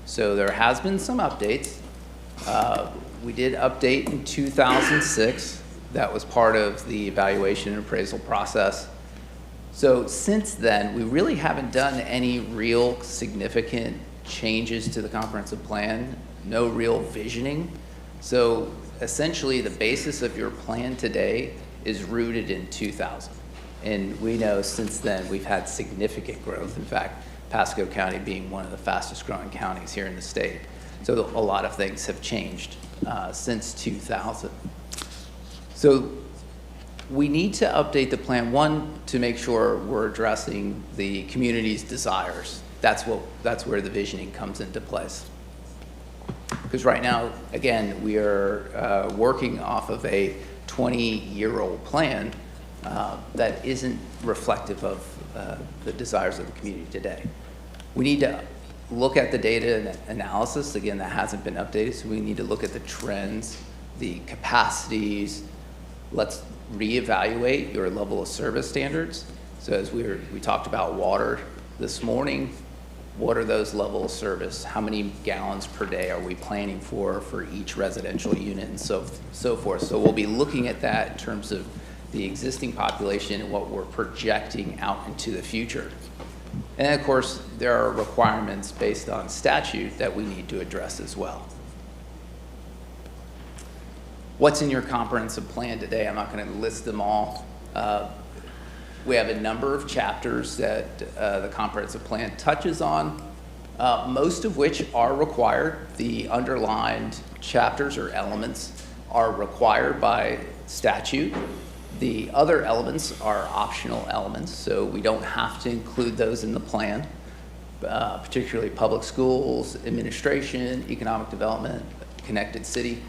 Speaker 23: So there has been some updates. We did update in 2006. That was part of the evaluation and appraisal process. So since then, we really haven't done any real significant changes to the comprehensive plan, no real visioning. So essentially, the basis of your plan today is rooted in 2000. And we know since then we've had significant growth. In fact, Pasco County being one of the fastest growing counties here in the state. So a lot of things have changed since 2000. So we need to update the plan, one, to make sure we're addressing the community's desires. That's where the visioning comes into place. Because right now, again, we are working off of a 20-year-old plan that isn't reflective of the desires of the community today. We need to look at the data and analysis. Again, that hasn't been updated, so we need to look at the trends, the capacities. Let's reevaluate your level of service standards. So as we talked about water this morning, what are those level of service? How many gallons per day are we planning for each residential unit, and so forth. So we'll be looking at that in terms of the existing population and what we're projecting out into the future. And then, of course, there are requirements based on statute that we need to address as well. What's in your comprehensive plan today? I'm not going to list them all. We have a number of chapters that the comprehensive plan touches on, most of which are required. The underlined chapters or elements are required by statute. The other elements are optional elements, so we don't have to include those in the plan, particularly public schools, administration, economic development, connected city.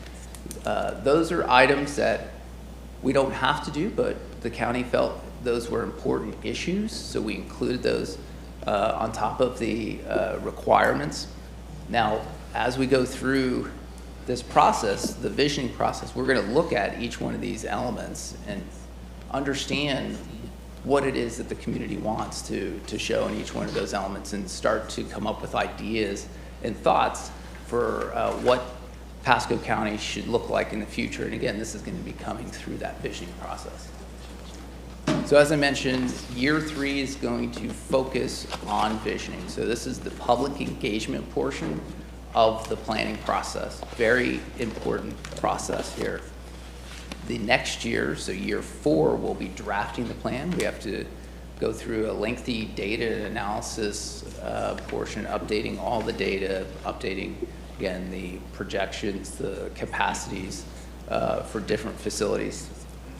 Speaker 23: Those are items that we don't have to do, but the county felt those were important issues, so we included those on top of the requirements. Now, as we go through this process, the visioning process, we're going to look at each one of these elements and understand what it is that the community wants to show in each one of those elements, and start to come up with ideas and thoughts for what Pasco County should look like in the future. And again, this is going to be coming through that visioning process. So as I mentioned, year 3 is going to focus on visioning. So this is the public engagement portion of the planning process. Very important process here. The next year, so year 4, we'll be drafting the plan. We have to go through a lengthy data analysis portion, updating all the data, updating, again, the projections, the capacities for different facilities.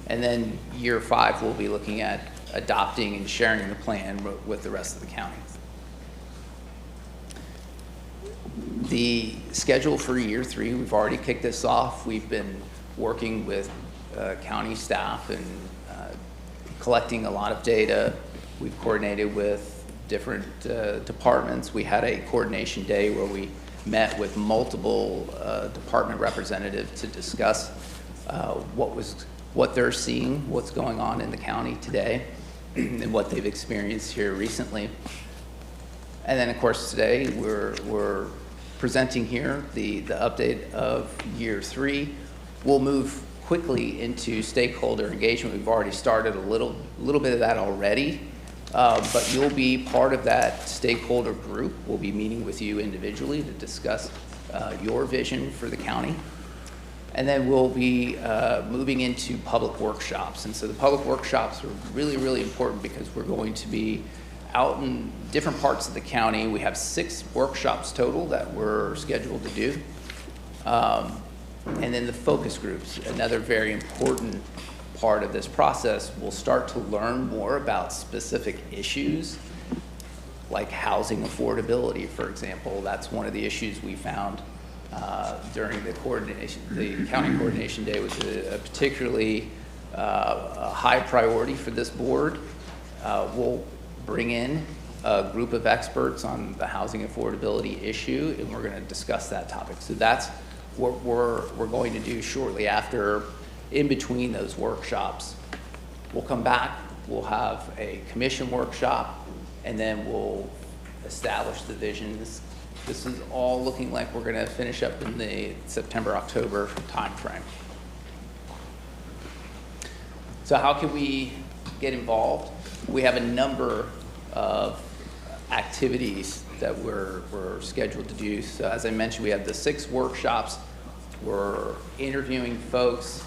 Speaker 23: And then year 5, we'll be looking at adopting and sharing the plan with the rest of the county. The schedule for year 3, we've already kicked this off. We've been working with county staff and collecting a lot of data. We've coordinated with different departments. We had a coordination day where we met with multiple department representatives to discuss what they're seeing, what's going on in the county today, and what they've experienced here recently. And then, of course, today we're presenting here the update of year 3. We'll move quickly into stakeholder engagement. We've already started a little bit of that already, but you'll be part of that stakeholder group. We'll be meeting with you individually to discuss your vision for the county. And then we'll be moving into public workshops. And so the public workshops are really, really important because we're going to be out in different parts of the county. We have 6 workshops total that we're scheduled to do. And then the focus groups, another very important part of this process. We'll start to learn more about specific issues like housing affordability, for example. That's one of the issues we found during the county coordination day was a particularly high priority for this board. We'll bring in a group of experts on the housing affordability issue, and we're going to discuss that topic. So that's what we're going to do shortly after, in between those workshops. We'll come back, we'll have a commission workshop, and then we'll establish the visions. This is all looking like we're going to finish up in the September-October timeframe. So how can we get involved? We have a number of activities that we're scheduled to do. So as I mentioned, we have the 6 workshops. We're interviewing folks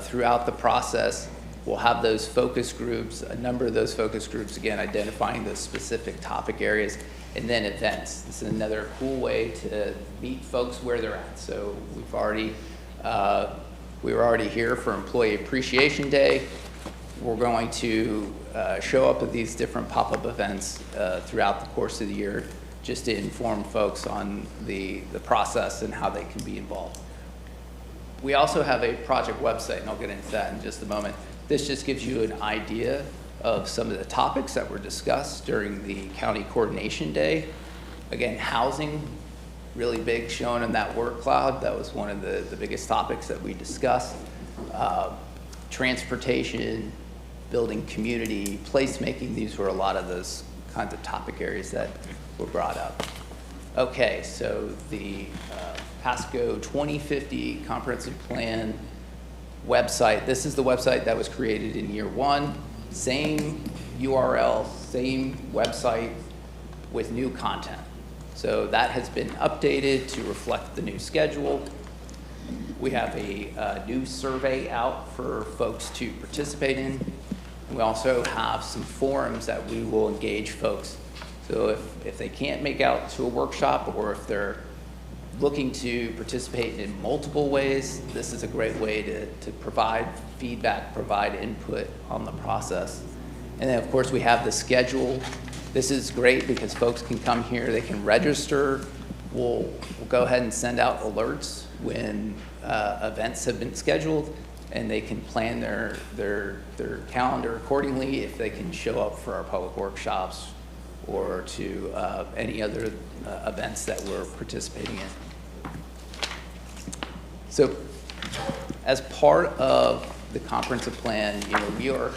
Speaker 23: throughout the process. We'll have those focus groups, a number of those focus groups, again, identifying the specific topic areas, and then events. This is another cool way to meet folks where they're at. So we were already here for Employee Appreciation Day. We're going to show up at these different pop-up events throughout the course of the year just to inform folks on the process and how they can be involved. We also have a project website, and I'll get into that in just a moment. This just gives you an idea of some of the topics that were discussed during the county coordination day. Again, housing, really big, shown in that word cloud. That was one of the biggest topics that we discussed. Transportation, building community, placemaking, these were a lot of those kinds of topic areas that were brought up. Okay, so the Pasco 2050 Comprehensive Plan website. This is the website that was created in year 1. Same URL, same website with new content. So that has been updated to reflect the new schedule. We have a new survey out for folks to participate in. We also have some forums that we will engage folks. So if they can't make out to a workshop, or if they're looking to participate in multiple ways, this is a great way to provide feedback, provide input on the process. And then, of course, we have the schedule. This is great because folks can come here, they can register. We'll go ahead and send out alerts when events have been scheduled, and they can plan their calendar accordingly if they can show up for our public workshops or to any other events that we're participating in. So as part of the comprehensive plan, we are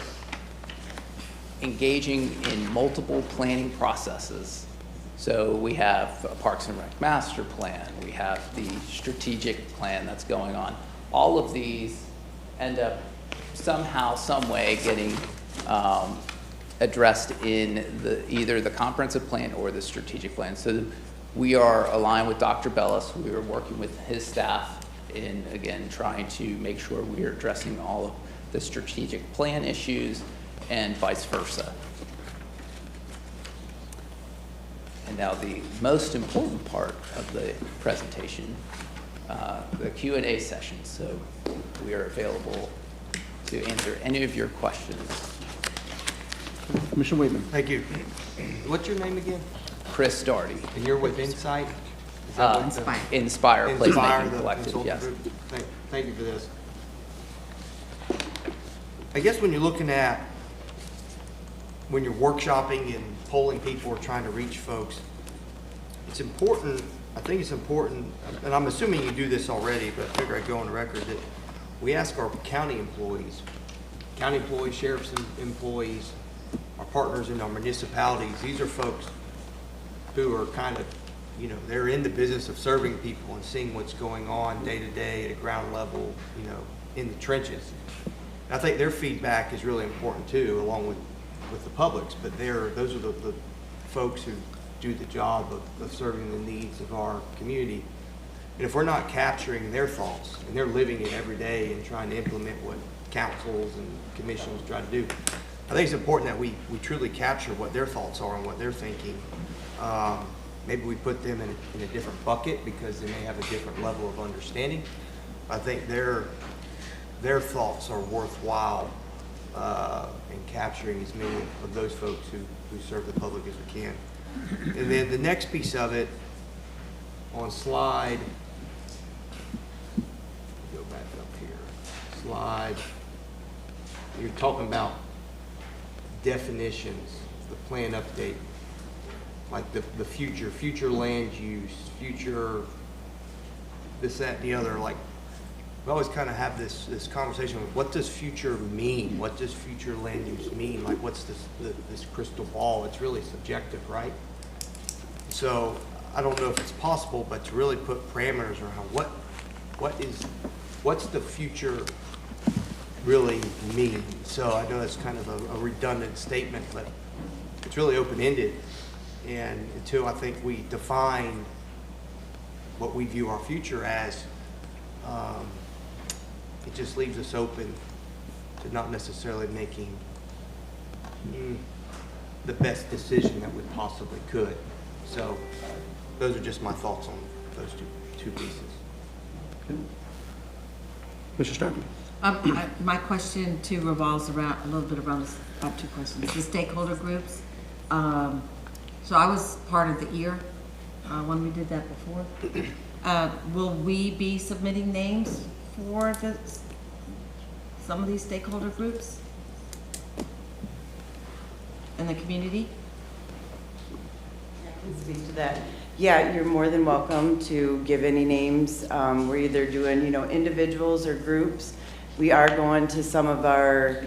Speaker 23: engaging in multiple planning processes. So we have a Parks and Rec master plan, we have the strategic plan that's going on. All of these end up somehow, some way getting addressed in either the comprehensive plan or the strategic plan. So we are aligned with Dr. Bellis. We are working with his staff in, again, trying to make sure we are addressing all of the strategic plan issues and vice versa. And now the most important part of the presentation, the Q&A session. So we are available to answer any of your questions.
Speaker 2: Commissioner Waitman.
Speaker 14: Thank you. What's your name again?
Speaker 23: Chris Daugherty.
Speaker 14: And you're with Insight? Is that what the-
Speaker 23: Inspire
Speaker 14: Inspire,
Speaker 23: Placemaking
Speaker 14: the
Speaker 23: Collective,
Speaker 14: consultant
Speaker 23: yes.
Speaker 14: group? Thank you for this. I guess when you're looking at, when you're workshopping and polling people or trying to reach folks, it's important, I think it's important, and I'm assuming you do this already, but I figure I'd go on the record, that we ask our county employees, sheriff's employees, our partners in our municipalities, these are folks who are kind of, you know, they're in the business of serving people and seeing what's going on day to day at a ground level, you know, in the trenches. And I think their feedback is really important too, along with the public's, but those are the folks who do the job of serving the needs of our community. And if we're not capturing their thoughts, and they're living it every day and trying to implement what councils and commissions try to do, I think it's important that we truly capture what their thoughts are and what they're thinking. Maybe we put them in a different bucket because they may have a different level of understanding. I think their thoughts are worthwhile in capturing as many of those folks who serve the public as we can. And then the next piece of it, on slide, go back up here, slide, you're talking about definitions, the plan update, like the future land use, future this, that, and the other. Like, we always kind of have this conversation with what does future mean? What does future land use mean? Like, what's this crystal ball? It's really subjective, right? So I don't know if it's possible, but to really put parameters around what's the future really mean? So I know that's kind of a redundant statement, but it's really open-ended. And until I think we define what we view our future as, it just leaves us open to not necessarily making the best decision that we possibly could. So those are just my thoughts on those two pieces.
Speaker 2: Mr. Starkman.
Speaker 11: My question too revolves around, a little bit around this, two questions. The stakeholder groups. So I was part of the EAR when we did that before. Will we be submitting names for some of these stakeholder groups in the community?
Speaker 4: I can speak to that. Yeah, you're more than welcome to give any names. We're either doing, you know, individuals or groups. We are going to some of our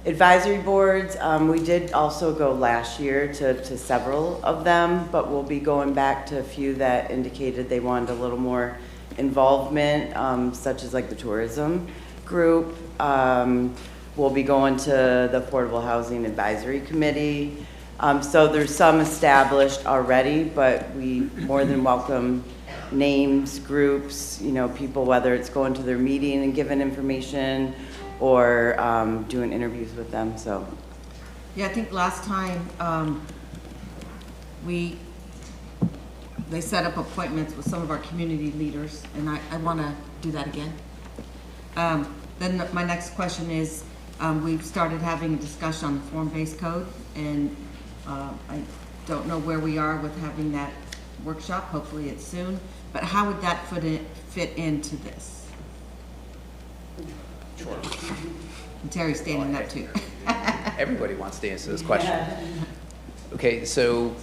Speaker 4: advisory boards. We did also go last year to several of them, but we'll be going back to a few that indicated they wanted a little more involvement, such as like the tourism group. We'll be going to the Affordable Housing Advisory Committee. So there's some established already, but we more than welcome names, groups, you know, people, whether it's going to their meeting and giving information or doing interviews with them. So
Speaker 11: yeah, I think last time they set up appointments with some of our community leaders, and I want to do that again. Then my next question is, we've started having a discussion on the form-based code, and I don't know where we are with having that workshop. Hopefully it's soon. But how would that fit into this?
Speaker 23: Sure.
Speaker 11: And Terry's standing up too.
Speaker 23: Everybody wants to answer this question. Okay, so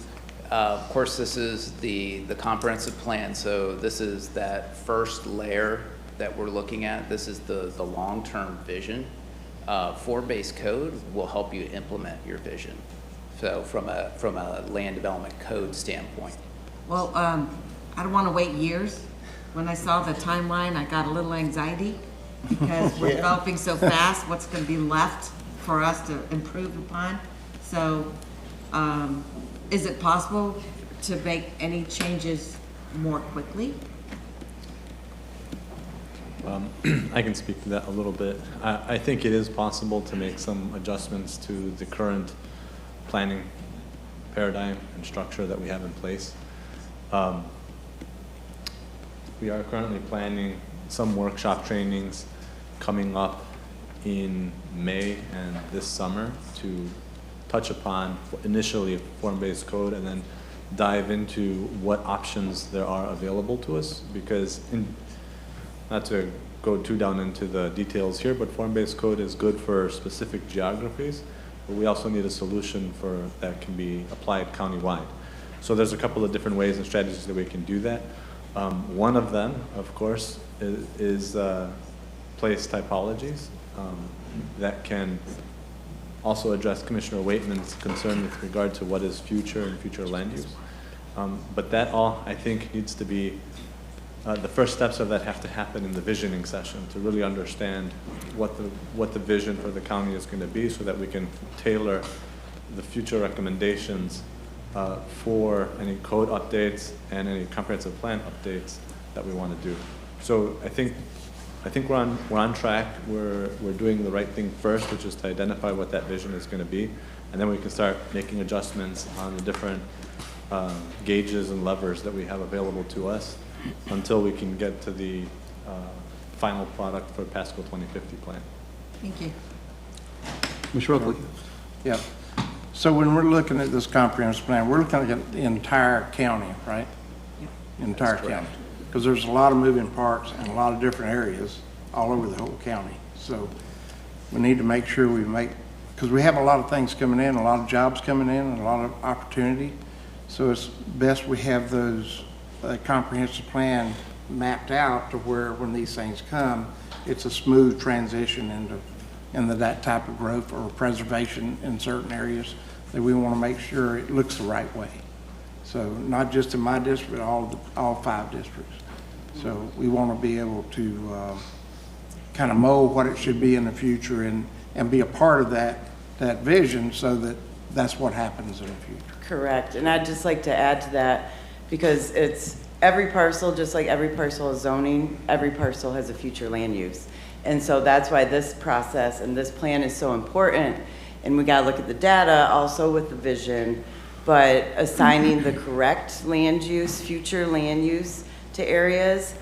Speaker 23: of course this is the comprehensive plan. So this is that first layer that we're looking at. This is the long-term vision. Form-based code will help you implement your vision. So from a land development code standpoint.
Speaker 11: Well, I don't want to wait years. When I saw the timeline, I got a little anxiety because we're developing so fast. What's going to be left for us to improve upon? So is it possible to make any changes more quickly?
Speaker 1: I can speak to that a little bit. I think it is possible to make some adjustments to the current planning paradigm and structure that we have in place. We are currently planning some workshop trainings coming up in May and this summer to touch upon initially form-based code and then dive into what options there are available to us, because not to go too down into the details here, but form-based code is good for specific geographies, but we also need a solution for that can be applied countywide. So there's a couple of different ways and strategies that we can do that. One of them, of course, is place typologies that can also address Commissioner Waitman's concern with regard to what is future and future land use. But that all, I think, needs to be, the first steps of that have to happen in the visioning session to really understand what the vision for the county is going to be so that we can tailor the future recommendations for any code updates and any comprehensive plan updates that we want to do. So I think we're on track. We're doing the right thing first, which is to identify what that vision is going to be, and then we can start making adjustments on the different gauges and levers that we have available to us until we can get to the final product for Pasco 2050 plan.
Speaker 11: Thank you.
Speaker 2: Mr. Oakley.
Speaker 6: Yeah. So when we're looking at this comprehensive plan, we're looking at the entire county, right?
Speaker 11: Yep.
Speaker 6: Entire county. Because there's a lot of moving parts and a lot of different areas all over the whole county. So we need to make sure we make, because we have a lot of things coming in, a lot of jobs coming in, and a lot of opportunity. So it's best we have those comprehensive plan mapped out to where when these things come, it's a smooth transition into that type of growth or preservation in certain areas that we want to make sure it looks the right way. So not just in my district, but all 5 districts. So we want to be able to kind of mold what it should be in the future and be a part of that vision so that that's what happens in the future.
Speaker 4: Correct, and I'd just like to add to that, because it's every parcel, just like every parcel is zoning, every parcel has a future land use. And so that's why this process and this plan is so important. And we gotta look at the data also with the vision, but assigning the correct land use, future land use to areas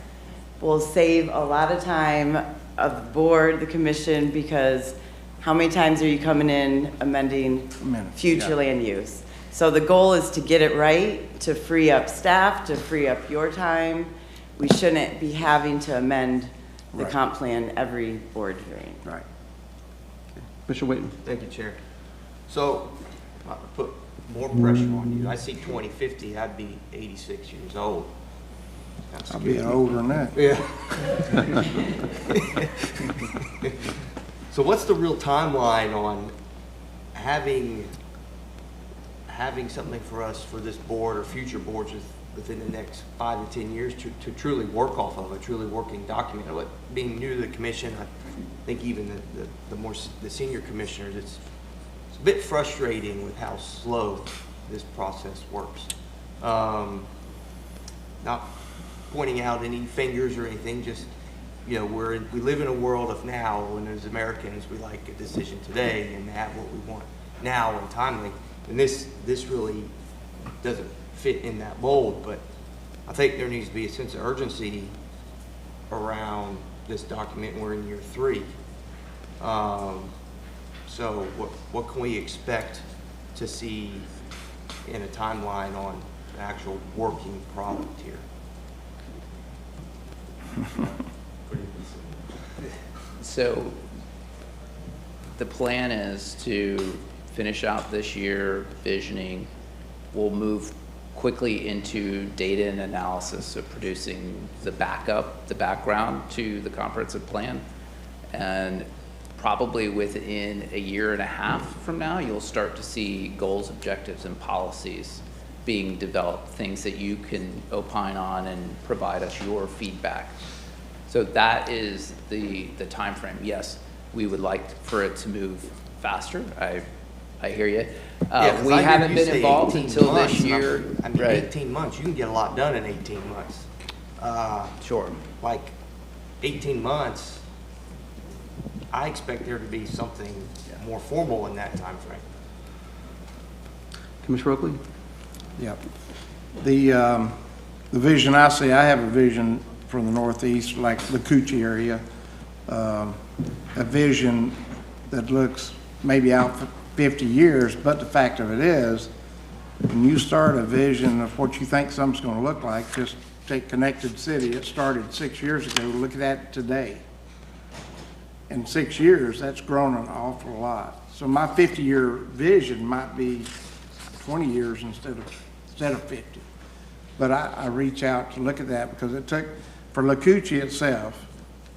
Speaker 4: will save a lot of time of the board, the commission, because how many times are you coming in amending future land use? So the goal is to get it right, to free up staff, to free up your time. We shouldn't be having to amend the comp plan every board hearing.
Speaker 2: Right. Okay. Mr. Whitten.
Speaker 14: Thank you, Chair. So, not to put more pressure on you, I see 2050, I'd be 86 years old.
Speaker 6: I'll be older than that.
Speaker 14: Yeah. So what's the real timeline on having something for us, for this board or future boards within the next 5 to 10 years to truly work off of, a truly working document? Being new to the commission, I think even the senior commissioners, it's a bit frustrating with how slow this process works. Not pointing out any fingers or anything, just, you know, we live in a world of now, and as Americans, we like a decision today and have what we want now and timely. And this really doesn't fit in that mold, but I think there needs to be a sense of urgency around this document. We're in year 3. So what can we expect to see in a timeline on the actual working product here?
Speaker 23: So the plan is to finish out this year visioning. We'll move quickly into data and analysis of producing the background to the comprehensive plan. And probably within 1.5 years from now, you'll start to see goals, objectives, and policies being developed, things that you can opine on and provide us your feedback. So that is the time frame. Yes, we would like for it to move faster. I hear you. We haven't been involved until this year.
Speaker 14: I mean, 18 months, you can get a lot done in 18 months.
Speaker 23: Sure.
Speaker 14: Like 18 months, I expect there to be something more formal in that time frame.
Speaker 2: Commissioner Oakley?
Speaker 6: Yeah. The vision I see, I have a vision from the Northeast, like the Coochie area, a vision that looks maybe out for 50 years, but the fact of it is, when you start a vision of what you think something's going to look like, just take Connected City. It started 6 years ago. Look at that today. in 6 years, that's grown an awful lot. So my 50-year vision might be 20 years instead of 50. But I reach out to look at that because it took, for Lakuchi itself,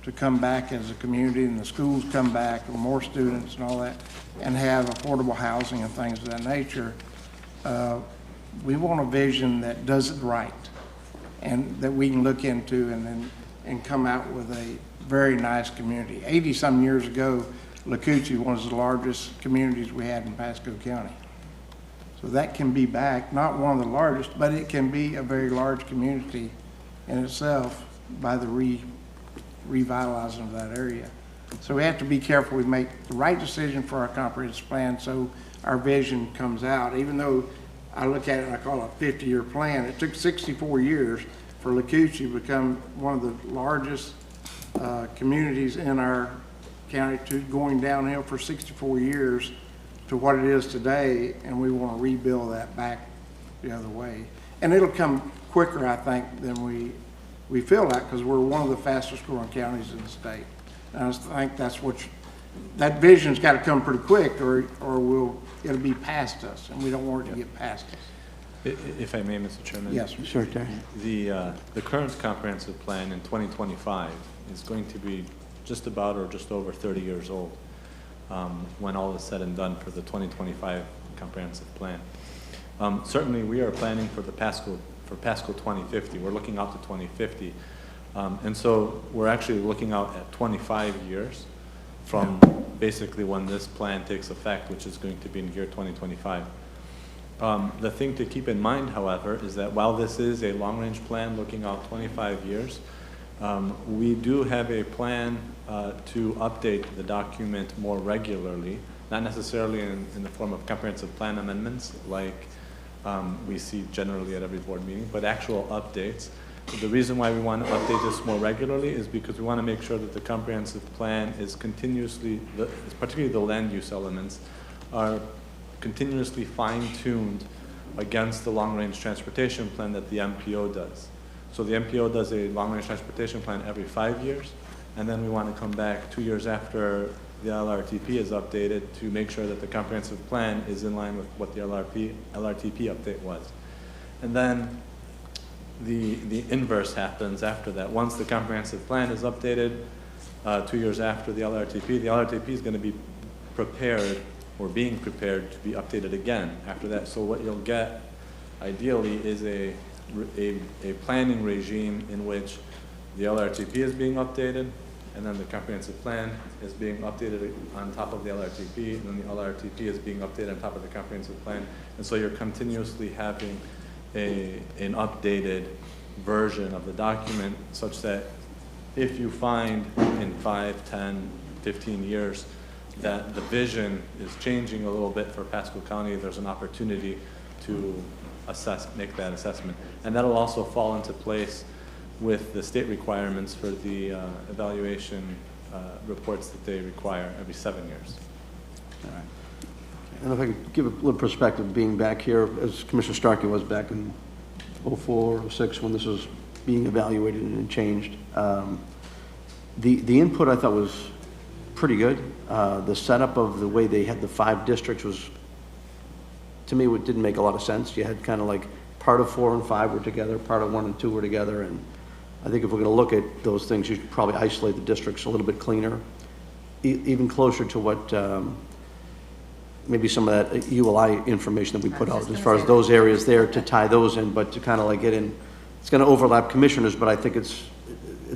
Speaker 6: to come back as a community and the schools come back with more students and all that, and have affordable housing and things of that nature. We want a vision that does it right and that we can look into and come out with a very nice community. 80-some years ago, Lakuchi was the largest communities we had in Pasco County. So that can be back, not one of the largest, but it can be a very large community in itself by the revitalizing of that area. So we have to be careful we make the right decision for our comprehensive plan so our vision comes out. Even though I look at it and I call it a 50-year plan, it took 64 years for Lakuchi to become one of the largest communities in our county, to going downhill for 64 years to what it is today, and we want to rebuild that back the other way. And it'll come quicker, I think, than we feel like, because we're one of the fastest growing counties in the state. And I think that's that vision's got to come pretty quick, or it'll be past us, and we don't want it to get past us.
Speaker 1: If I may, Mr. Chairman.
Speaker 2: Yes, sure, Terry.
Speaker 1: The current comprehensive plan in 2025 is going to be just about or just over 30 years old when all is said and done for the 2025 comprehensive plan. Certainly, we are planning for Pasco 2050. We're looking out to 2050. And so we're actually looking out at 25 years from basically when this plan takes effect, which is going to be in year 2025. The thing to keep in mind, however, is that while this is a long-range plan looking out 25 years, we do have a plan to update the document more regularly, not necessarily in the form of comprehensive plan amendments like we see generally at every board meeting, but actual updates. The reason why we want to update this more regularly is because we want to make sure that the comprehensive plan is continuously, particularly the land use elements, are continuously fine-tuned against the long-range transportation plan that the MPO does. So the MPO does a long-range transportation plan every 5 years, and then we want to come back 2 years after the LRTP is updated to make sure that the comprehensive plan is in line with what the LRTP update was. And then the inverse happens after that. Once the comprehensive plan is updated 2 years after the LRTP is going to be prepared or being prepared to be updated again after that. So what you'll get ideally is a planning regime in which the LRTP is being updated, and then the comprehensive plan is being updated on top of the LRTP, and then the LRTP is being updated on top of the comprehensive plan. And so you're continuously having an updated version of the document such that if you find in 5, 10, 15 years that the vision is changing a little bit for Pasco County, there's an opportunity to make that assessment. And that'll also fall into place with the state requirements for the evaluation reports that they require every 7 years.
Speaker 2: All right. And if I could give a little perspective, being back here, as Commissioner Starkey was back in 04, 06, when this was being evaluated and changed. The input I thought was pretty good. The setup of the way they had the 5 districts was, to me, it didn't make a lot of sense. You had kind of like part of 4 and 5 were together, part of 1 and 2 were together, and I think if we're going to look at those things, you should probably isolate the districts a little bit cleaner, even closer to what maybe some of that ULI information that we put out as far as those areas there to tie those in, but to kind of like get in. It's going to overlap commissioners, but I think it's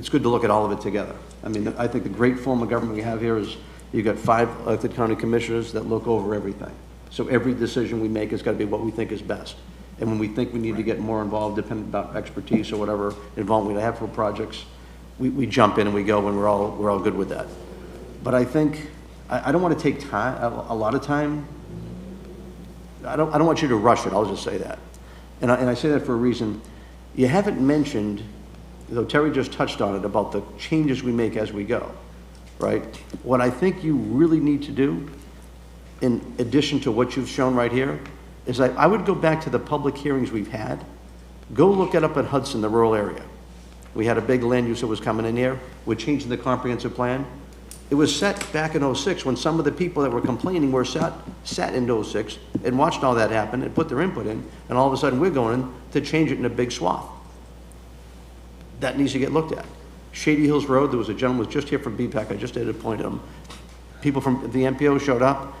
Speaker 2: good to look at all of it together. I mean, I think the great form of government we have here is you've got 5 elected county commissioners that look over everything. So every decision we make has got to be what we think is best. And when we think we need to get more involved, depending about expertise or whatever involvement we have for projects, we jump in and we go, and we're all good with that. But I think I don't want to take time, a lot of time. I don't want you to rush it. I'll just say that, and I say that for a reason. You haven't mentioned, though Terry just touched on it, about the changes we make as we go, right? What I think you really need to do, in addition to what you've shown right here, is I would go back to the public hearings we've had. Go look it up at Hudson, the rural area. We had a big land use that was coming in here. We're changing the comprehensive plan. It was set back in '06 when some of the people that were complaining were sat in '06 and watched all that happen and put their input in, and all of a sudden we're going in to change it in a big swath. That needs to get looked at. Shady Hills Road, there was a gentleman who was just here from BPAC, I just did appoint him. People from the MPO showed up,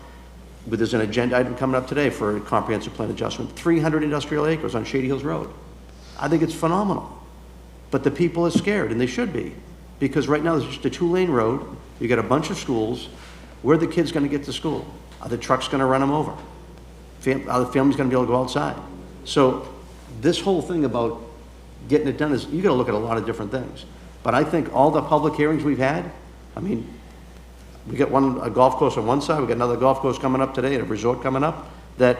Speaker 2: but there's an agenda item coming up today for a comprehensive plan adjustment. 300 industrial acres on Shady Hills Road. I think it's phenomenal. But the people are scared, and they should be. Because right now, there's just a 2-lane road. You got a bunch of schools. Where are the kids going to get to school? Are the trucks going to run them over? Are the families going to be able to go outside? So this whole thing about getting it done is, you got to look at a lot of different things. But I think all the public hearings we've had, I mean, we got a golf course on one side, we got another golf course coming up today, and a resort coming up, that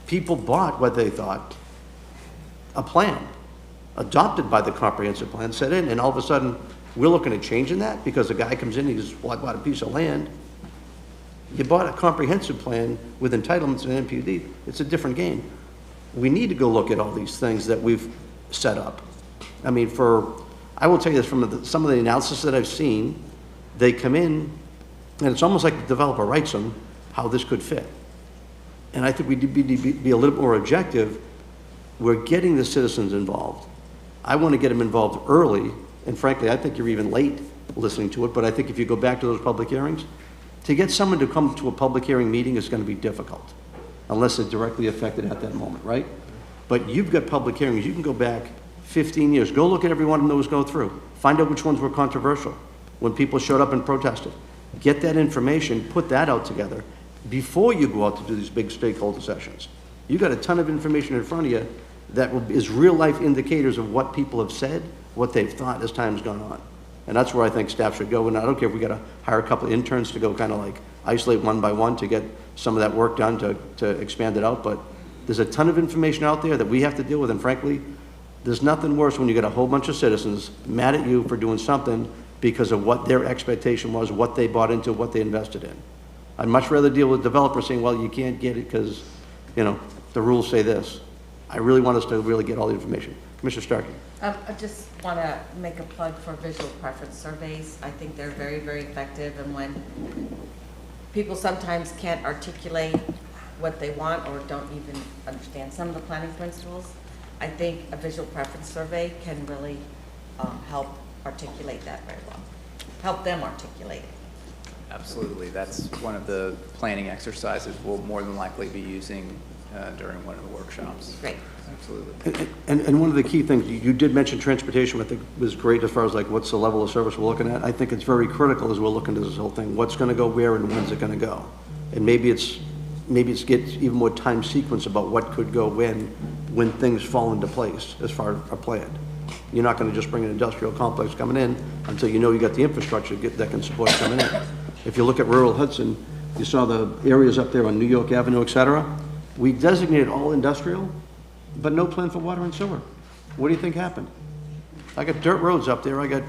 Speaker 2: people bought what they thought, a plan, adopted by the comprehensive plan, set in, and all of a sudden, we're looking at changing that because a guy comes in and he goes, well, I bought a piece of land. You bought a comprehensive plan with entitlements and NPUD. It's a different game. We need to go look at all these things that we've set up. I mean, I will tell you this, from some of the analysis that I've seen, they come in, and it's almost like the developer writes them how this could fit. And I think we need to be a little more objective. We're getting the citizens involved. I want to get them involved early, and frankly, I think you're even late listening to it, but I think if you go back to those public hearings, to get someone to come to a public hearing meeting is going to be difficult, unless they're directly affected at that moment, right? But you've got public hearings. You can go back 15 years. Go look at every one of those go through. Find out which ones were controversial, when people showed up and protested. Get that information, put that out together before you go out to do these big stakeholder sessions. You got a ton of information in front of you that is real life indicators of what people have said, what they've thought as time's gone on. And that's where I think staff should go. And I don't care if we got to hire a couple of interns to go kind of like isolate one by one to get some of that work done to expand it out. But there's a ton of information out there that we have to deal with. And frankly, there's nothing worse when you get a whole bunch of citizens mad at you for doing something because of what their expectation was, what they bought into, what they invested in. I'd much rather deal with developers saying, well, you can't get it because, you know, the rules say this. I really want us to really get all the information. Commissioner Starkey.
Speaker 11: I just want to make a plug for visual preference surveys. I think they're very, very effective, and when people sometimes can't articulate what they want or don't even understand some of the planning principles, I think a visual preference survey can really help articulate that very well, help them articulate it.
Speaker 23: Absolutely. That's one of the planning exercises we'll more than likely be using during one of the workshops.
Speaker 11: Great.
Speaker 23: Absolutely.
Speaker 2: And one of the key things, you did mention transportation, I think was great as far as like what's the level of service we're looking at. I think it's very critical as we're looking at this whole thing. What's going to go where and when's it going to go? And maybe it's gets even more time sequence about what could go when things fall into place as far as a plan. You're not going to just bring an industrial complex coming in until you know you got the infrastructure that can support it coming in. If you look at rural Hudson, you saw the areas up there on New York Avenue, et cetera. We designated all industrial, but no plan for water and sewer. What do you think happened? I got dirt roads up there. I got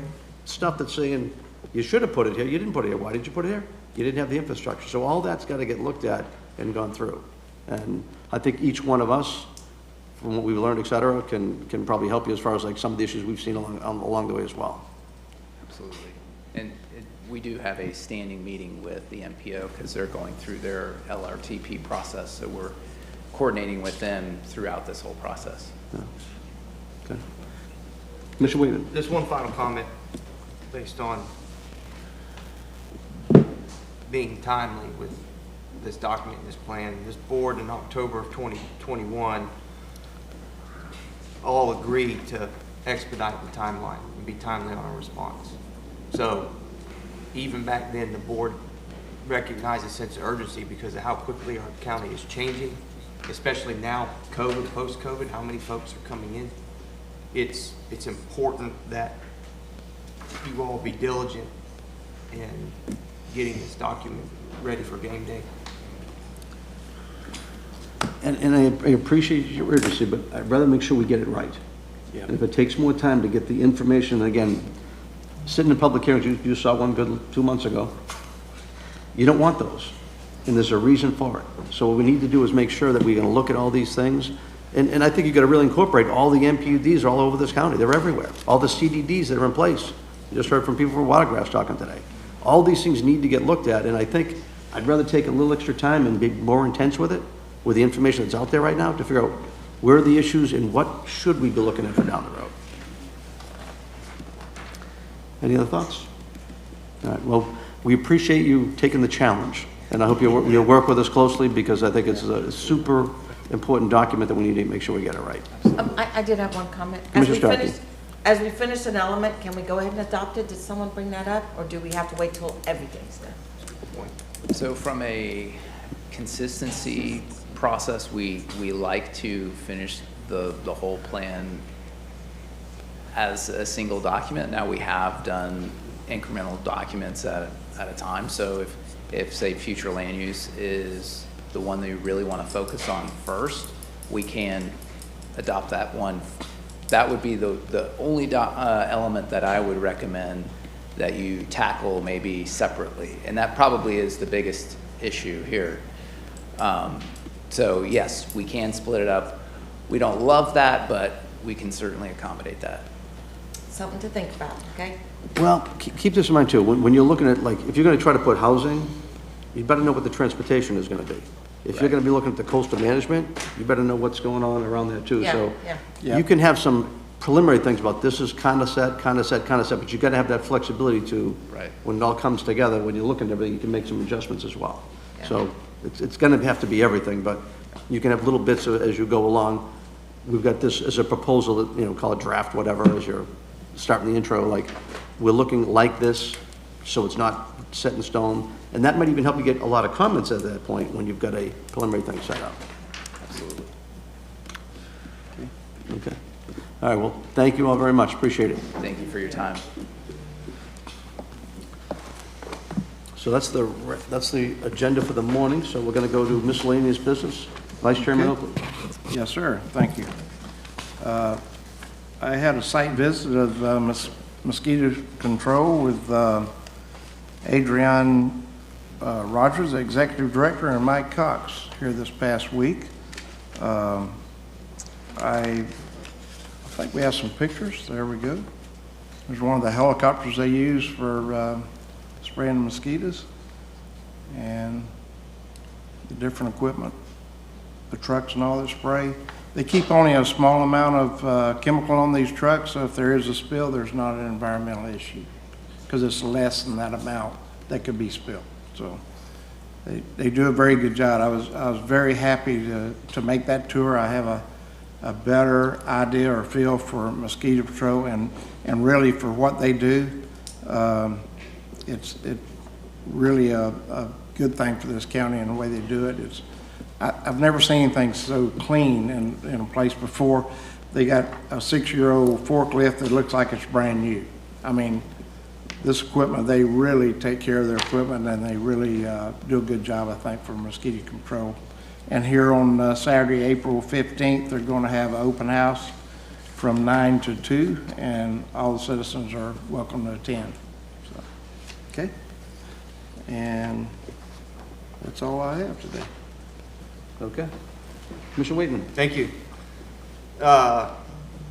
Speaker 2: stuff that's saying, you should have put it here. You didn't put it here. Why did you put it here? You didn't have the infrastructure. So all that's got to get looked at and gone through. And I think each one of us, from what we've learned, et cetera, can probably help you as far as like some of the issues we've seen along the way as well.
Speaker 23: Absolutely. And we do have a standing meeting with the MPO because they're going through their LRTP process. So we're coordinating with them throughout this whole process.
Speaker 2: Yeah. Okay. Mr. Wheaton.
Speaker 14: Just one final comment based on being timely with this document, this plan. This board in October of 2021 all agreed to expedite the timeline and be timely on our response. So even back then, the board recognized a sense of urgency because of how quickly our county is changing, especially now, COVID, post-COVID, how many folks are coming in. It's important that you all be diligent in getting this document ready for game day.
Speaker 2: And I appreciate your urgency, but I'd rather make sure we get it right. Yeah. And if it takes more time to get the information, again, sitting in public hearings, you saw one good 2 months ago. You don't want those, and there's a reason for it. So what we need to do is make sure that we're going to look at all these things, and I think you've got to really incorporate all the MPUDs are all over this county. They're everywhere. All the CDDs that are in place. You just heard from people from Watergrass talking today. All these things need to get looked at, and I think I'd rather take a little extra time and be more intense with it, with the information that's out there right now, to figure out where are the issues and what should we be looking at for down the road. Any other thoughts? All right, well, we appreciate you taking the challenge, and I hope you'll work with us closely, because I think it's a super important document that we need to make sure we get it right.
Speaker 11: I did have one comment. As we finish an element, can we go ahead and adopt it? Did someone bring that up, or do we have to wait till everything's there?
Speaker 23: So from a consistency process, we like to finish the whole plan as a single document. Now, we have done incremental documents at a time. So if say future land use is the one that you really want to focus on first, we can adopt that one. That would be the only element that I would recommend that you tackle maybe separately. And that probably is the biggest issue here. So yes, we can split it up. We don't love that, but we can certainly accommodate that.
Speaker 11: Something to think about, okay?
Speaker 2: Well, keep this in mind too. When you're looking at, like, if you're going to try to put housing, you better know what the transportation is going to be. If you're going to be looking at the coastal management, you better know what's going on around there too. So you can have some preliminary things about this is kind of set, but you got to have that flexibility to, when it all comes together, when you're looking at everything, you can make some adjustments as well. So it's going to have to be everything, but you can have little bits as you go along. We've got this as a proposal that, you know, call it draft, whatever, as you're starting the intro, like, we're looking like this, so it's not set in stone. And that might even help you get a lot of comments at that point when you've got a preliminary thing set up.
Speaker 23: Absolutely.
Speaker 2: Okay. All right, well, thank you all very much. Appreciate it.
Speaker 23: Thank you for your time.
Speaker 2: So that's the agenda for the morning. So we're going to go to miscellaneous business. Vice Chairman Oakley.
Speaker 6: Yes, sir. Thank you. I had a site visit of mosquito control with Adrienne Rogers, the Executive Director, and Mike Cox here this past week. I think we have some pictures. There we go. There's one of the helicopters they use for spraying the mosquitoes, and the different equipment, the trucks and all that spray. They keep only a small amount of chemical on these trucks, so if there is a spill, there's not an environmental issue, because it's less than that amount that could be spilled. So they do a very good job. I was very happy to make that tour. I have a better idea or feel for mosquito control and really for what they do. It's really a good thing for this county and the way they do it. I've never seen anything so clean in a place before. They got a 6-year-old forklift that looks like it's brand new. I mean, this equipment, they really take care of their equipment, and they really do a good job, I think, for mosquito control. And here on Saturday, April 15th, they're going to have an open house from 9 to 2, and all the citizens are welcome to attend. So, okay? And that's all I have today.
Speaker 2: Okay. Commissioner Waitman.
Speaker 14: Thank you.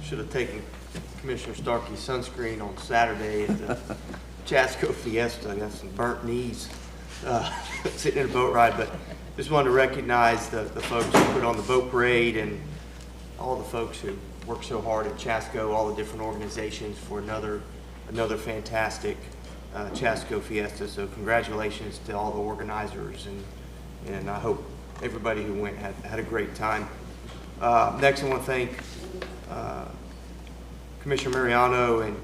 Speaker 14: Should have taken Commissioner Starkey's sunscreen on Saturday at the Pasco Fiesta. I got some burnt knees sitting in a boat ride, but just wanted to recognize the folks who put on the boat parade and all the folks who worked so hard at Pasco, all the different organizations for another fantastic Pasco Fiesta. So congratulations to all the organizers, and I hope everybody who went had a great time. Next, I want to thank Commissioner Mariano and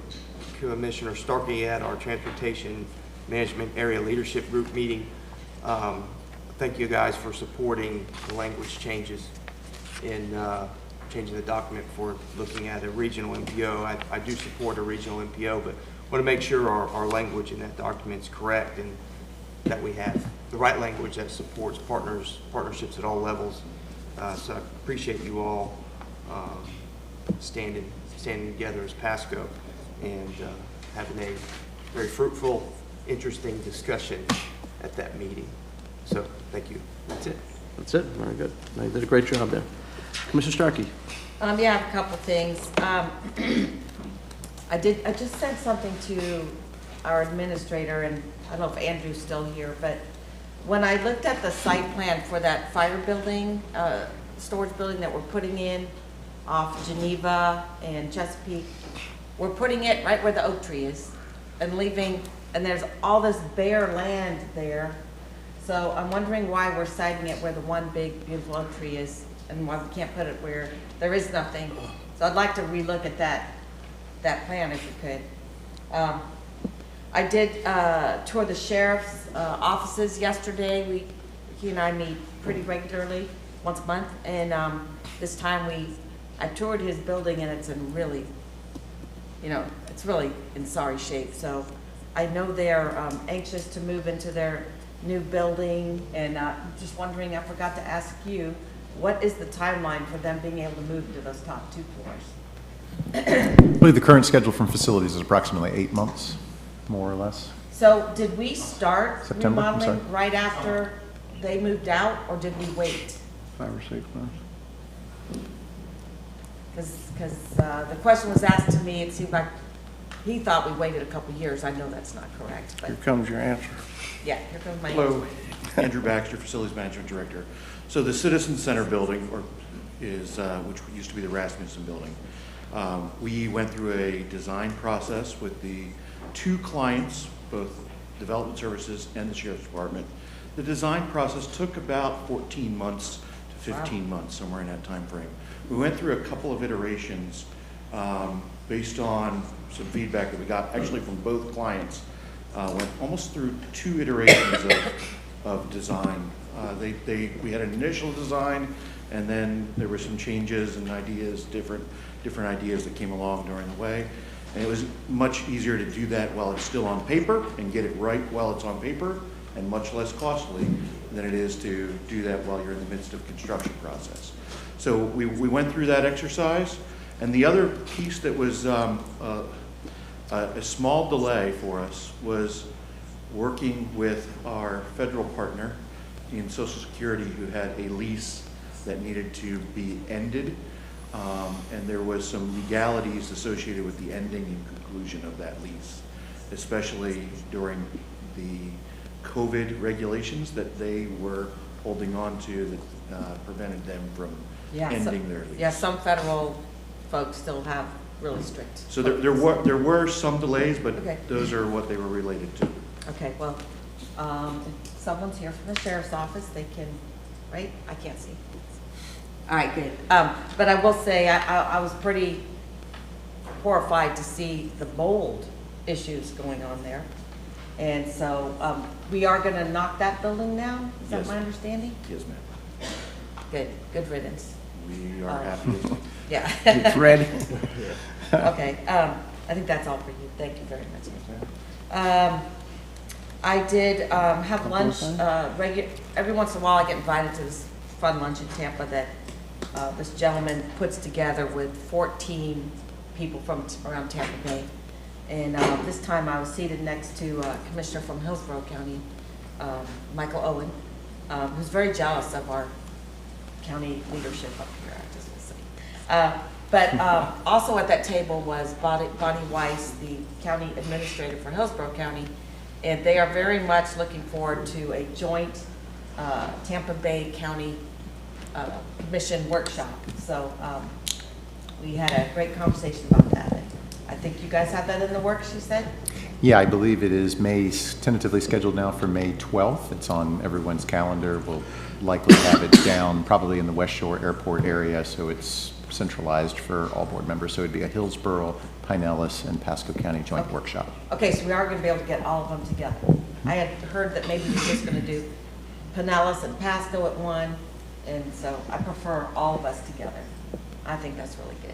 Speaker 14: Commissioner Starkey at our Transportation Management Area Leadership Group meeting. Thank you guys for supporting the language changes in changing the document for looking at a regional MPO. I do support a regional MPO, but want to make sure our language in that document is correct and that we have the right language that supports partnerships at all levels. So I appreciate you all standing together as Pasco and having a very fruitful, interesting discussion at that meeting. So thank you. That's it.
Speaker 2: That's it. Very good. You did a great job there. Commissioner Starkey.
Speaker 11: Yeah, I have a couple things. I just sent something to our administrator, and I don't know if Andrew's still here, but when I looked at the site plan for that fire building, storage building that we're putting in off Geneva and Chesapeake, we're putting it right where the oak tree is and leaving, and there's all this bare land there. So I'm wondering why we're siting it where the one big beautiful oak tree is and why we can't put it where there is nothing. So I'd like to relook at that plan if we could. I did tour the sheriff's offices yesterday. He and I meet pretty regularly, once a month, and this time I toured his building, and it's in really, it's really in sorry shape. So I know they're anxious to move into their new building, and just wondering, I forgot to ask you, what is the timeline for them being able to move to those top 2 floors?
Speaker 7: I believe the current schedule from facilities is approximately 8 months, more or less.
Speaker 11: So did we start
Speaker 7: September, I'm sorry?
Speaker 11: remodeling right after they moved out, or did we wait?
Speaker 2: 5 or 6 months.
Speaker 11: Because the question was asked to me, it seemed like he thought we waited a couple years. I know that's not correct, but
Speaker 6: Here comes your answer.
Speaker 11: yeah, here comes my
Speaker 13: Hello,
Speaker 11: answer.
Speaker 13: Andrew Baxter, Facilities Management Director. So the Citizen Center building, which used to be the Rasmussen building, we went through a design process with the 2 clients, both Development Services and the Sheriff's Department. The design process took about 14 months to 15 months, somewhere in that time frame. We went through a couple of iterations based on some feedback that we got actually from both clients. Went almost through 2 iterations of design. We had an initial design, and then there were some changes and ideas, different ideas that came along during the way. And it was much easier to do that while it's still on paper and get it right while it's on paper, and much less costly than it is to do that while you're in the midst of construction process. So we went through that exercise, and the other piece that was a small delay for us was working with our federal partner in Social Security, who had a lease that needed to be ended, and there was some legalities associated with the ending and conclusion of that lease, especially during the COVID regulations that they were holding on to that prevented them from ending their lease.
Speaker 11: Yeah, some federal folks still have really strict.
Speaker 13: So there were some delays, but
Speaker 11: Okay.
Speaker 13: those are what they were related to.
Speaker 11: Okay, well, if someone's here from the sheriff's office, they can, right? I can't see. All right, good. But I will say, I was pretty horrified to see the mold issues going on there. And so we are going to knock that building down? Is that
Speaker 13: Yes.
Speaker 11: my understanding?
Speaker 13: Yes, ma'am.
Speaker 11: Good riddance.
Speaker 13: We are happy as well.
Speaker 11: Yeah.
Speaker 2: It's ready.
Speaker 11: Okay, I think that's all for you. Thank you very much. I did have lunch, every once in a while I get invited to this fun lunch in Tampa that this gentleman puts together with 14 people from around Tampa Bay. And this time I was seated next to a commissioner from Hillsborough County, Michael Owen, who's very jealous of our county leadership up here, I just will say. But also at that table was Bonnie Weiss, the county administrator for Hillsborough County, and they are very much looking forward to a joint Tampa Bay County Commission workshop. So we had a great conversation about that. I think you guys have that in the works, you said?
Speaker 7: Yeah, I believe it is tentatively scheduled now for May 12th. It's on everyone's calendar. We'll likely have it down probably in the West Shore Airport area, so it's centralized for all board members. So it'd be a Hillsborough, Pinellas, and Pasco County joint workshop.
Speaker 11: Okay, so we are going to be able to get all of them together. I had heard that maybe we're just going to do Pinellas and Pasco at one, and so I prefer all of us together. I think that's really good.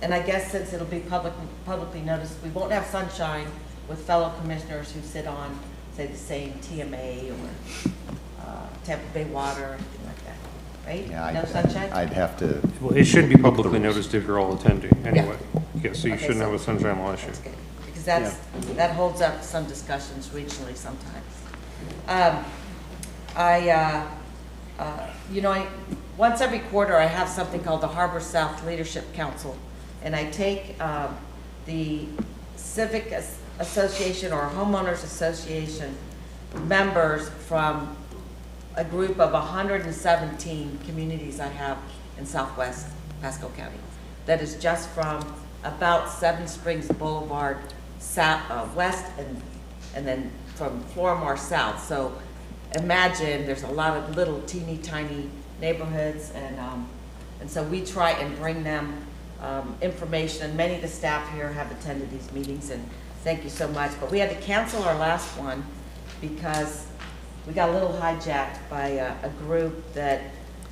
Speaker 11: And I guess since it'll be publicly noticed, we won't have sunshine with fellow commissioners who sit on, say, the same TMA or Tampa Bay Water or anything like that, right?
Speaker 7: Yeah,
Speaker 11: No sunshine?
Speaker 7: I'd have to.
Speaker 8: Well, it should be publicly noticed if you're all attending anyway. Yeah, so you
Speaker 11: Okay,
Speaker 8: shouldn't
Speaker 11: so
Speaker 8: have a sunshine law issue.
Speaker 11: That's good, because that holds up some discussions regionally sometimes. Once every quarter, I have something called the Harbor South Leadership Council, and I take the civic association or homeowners association members from a group of 117 communities I have in southwest Pasco County. That is just from about Seven Springs Boulevard west and then from Florimar south. So imagine there's a lot of little teeny tiny neighborhoods, and so we try and bring them information, and many of the staff here have attended these meetings, and thank you so much. But we had to cancel our last one because we got a little hijacked by a group that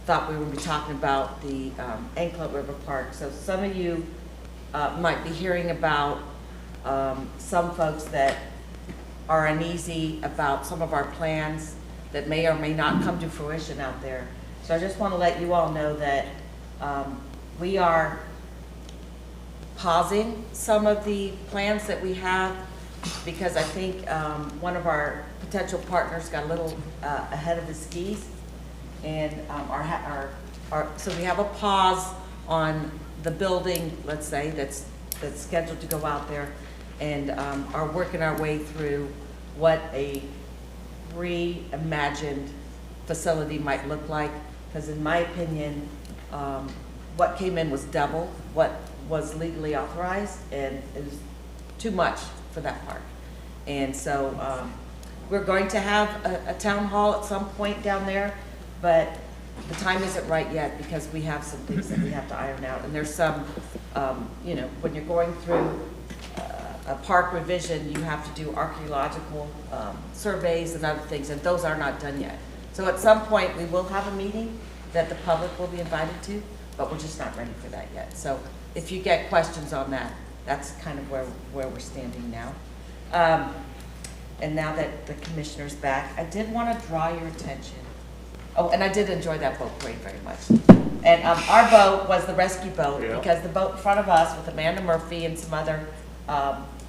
Speaker 11: thought we were going to be talking about the Anklet River Park. So some of you might be hearing about some folks that are uneasy about some of our plans that may or may not come to fruition out there. So I just want to let you all know that we are pausing some of the plans that we have because I think one of our potential partners got a little ahead of his skis, and so we have a pause on the building, let's say, that's scheduled to go out there, and are working our way through what a reimagined facility might look like. Because in my opinion, what came in was double what was legally authorized, and it was too much for that park. And so we're going to have a town hall at some point down there, but the time isn't right yet because we have some things that we have to iron out. And there's some, you know, when you're going through a park revision, you have to do archaeological surveys and other things, and those are not done yet. So at some point, we will have a meeting that the public will be invited to, but we're just not ready for that yet. So if you get questions on that, that's kind of where we're standing now. And now that the commissioner's back, I did want to draw your attention. Oh, and I did enjoy that boat parade very much. And our boat was the rescue boat, because the boat in front of us with Amanda Murphy and some other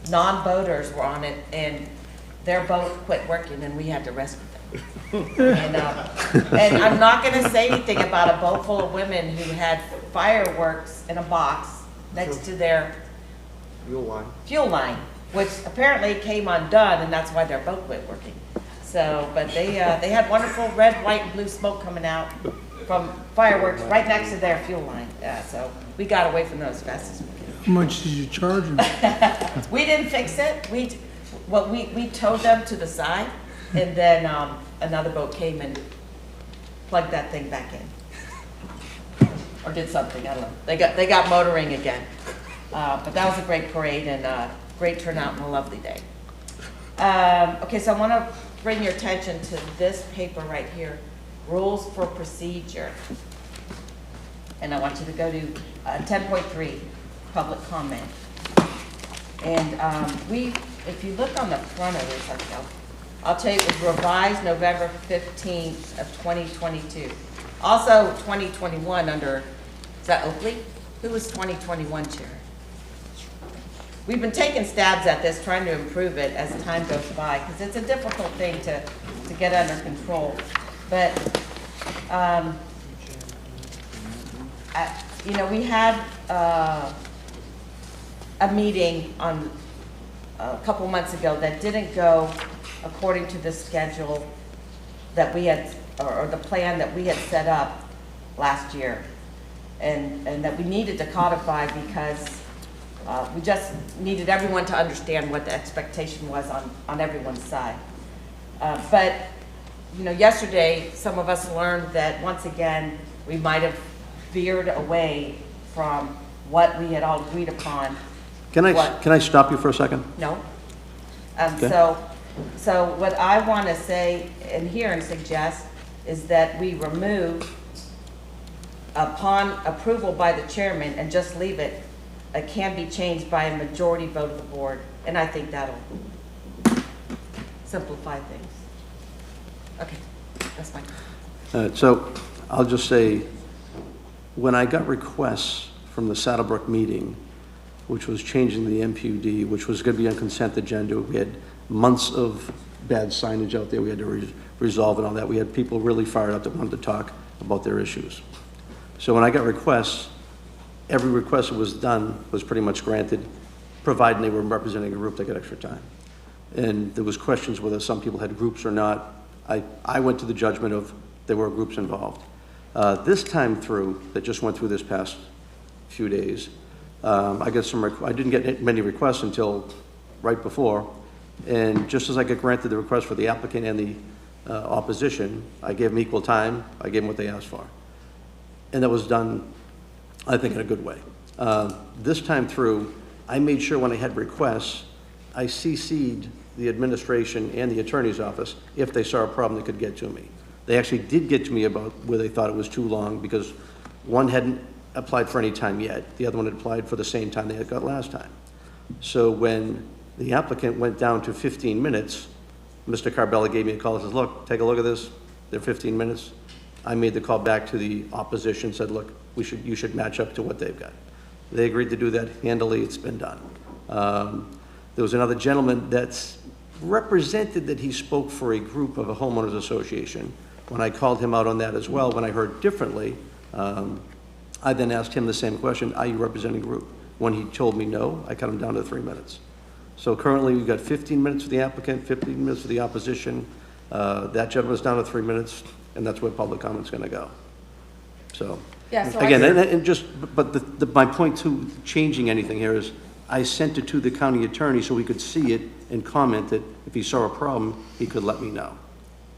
Speaker 11: non-boaters were on it, and their boat quit working and we had to rescue them. And I'm not going to say anything about a boat full of women who had fireworks in a box next to their fuel line, which apparently came undone, and that's why their boat quit working. So, but they had wonderful red, white, and blue smoke coming out from fireworks right next to their fuel line. So we got away from those fast as we could.
Speaker 15: How much did you charge them?
Speaker 11: We didn't fix it. We towed them to the side, and then another boat came and plugged that thing back in, or did something. I don't know. They got motoring again. But that was a great parade and great turnout and a lovely day. Okay, so I want to bring your attention to this paper right here, Rules for Procedure. And I want you to go to 10.3, Public Comment. And if you look on the front of this, I'll tell you it was revised November 15th of 2022. Also 2021 under, is that Oakley? Who was 2021 chair? We've been taking stabs at this, trying to improve it as time goes by, because it's a difficult thing to get under control. But, you know, we had a meeting on a couple months ago that didn't go according to the schedule that we had, or the plan that we had set up last year, and that we needed to codify because we just needed everyone to understand what the expectation was on everyone's side. But, you know, yesterday, some of us learned that once again, we might have veered away from what we had all agreed upon.
Speaker 2: Can I stop you for a second?
Speaker 11: No.
Speaker 2: Okay.
Speaker 11: So what I want to say and here and suggest is that we remove upon approval by the chairman and just leave it. It can be changed by a majority vote of the board, and I think that'll simplify things. Okay, that's my comment.
Speaker 2: So I'll just say, when I got requests from the Saddlebrook meeting, which was changing the MPUD, which was going to be on consent agenda, we had months of bad signage out there we had to resolve and all that. We had people really fired up that wanted to talk about their issues. So when I got requests, every request that was done was pretty much granted providing they were representing a group, they got extra time. And there was questions whether some people had groups or not. I went to the judgment of there were groups involved. This time through, that just went through this past few days, I didn't get many requests until right before, and just as I got granted the request for the applicant and the opposition, I gave them equal time, I gave them what they asked for. And that was done, I think, in a good way. This time through, I made sure when I had requests, I CC'd the administration and the attorney's office if they saw a problem they could get to me. They actually did get to me about where they thought it was too long because one hadn't applied for any time yet. The other one had applied for the same time they had got last time. So when the applicant went down to 15 minutes, Mr. Carbella gave me a call and says, look, take a look at this. They're 15 minutes. I made the call back to the opposition, said, look, you should match up to what they've got. They agreed to do that handily. It's been done. There was another gentleman that's represented that he spoke for a group of a homeowners association. When I called him out on that as well, when I heard differently, I then asked him the same question, are you representing a group? When he told me no, I cut him down to 3 minutes. So currently we've got 15 minutes for the applicant, 15 minutes for the opposition. That gentleman's down to 3 minutes, and that's where public comment's gonna go. So,
Speaker 11: Yeah, so
Speaker 2: again, my point to changing anything here is I sent it to the county attorney so he could see it and comment it. If he saw a problem, he could let me know.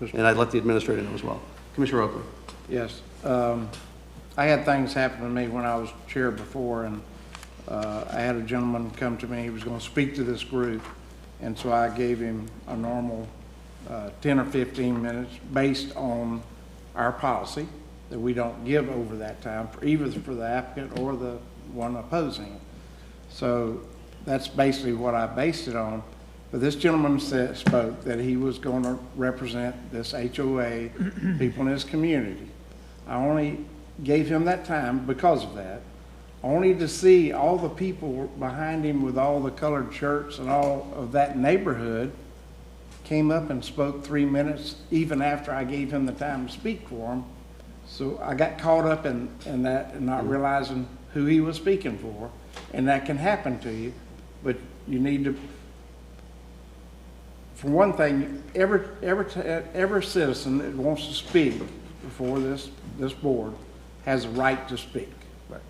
Speaker 2: And I'd let the administrator know as well. Commissioner Oakley.
Speaker 6: Yes. I had things happen to me when I was chair before, and I had a gentleman come to me. He was going to speak to this group, and so I gave him a normal 10 or 15 minutes based on our policy that we don't give over that time, either for the applicant or the one opposing it. So that's basically what I based it on. But this gentleman spoke that he was going to represent this HOA, people in his community. I only gave him that time because of that, only to see all the people behind him with all the colored shirts and all of that neighborhood came up and spoke 3 minutes, even after I gave him the time to speak for him. So I got caught up in that and not realizing who he was speaking for. And that can happen to you, but you need to, for one thing, every citizen that wants to speak before this board has a right to speak. Right.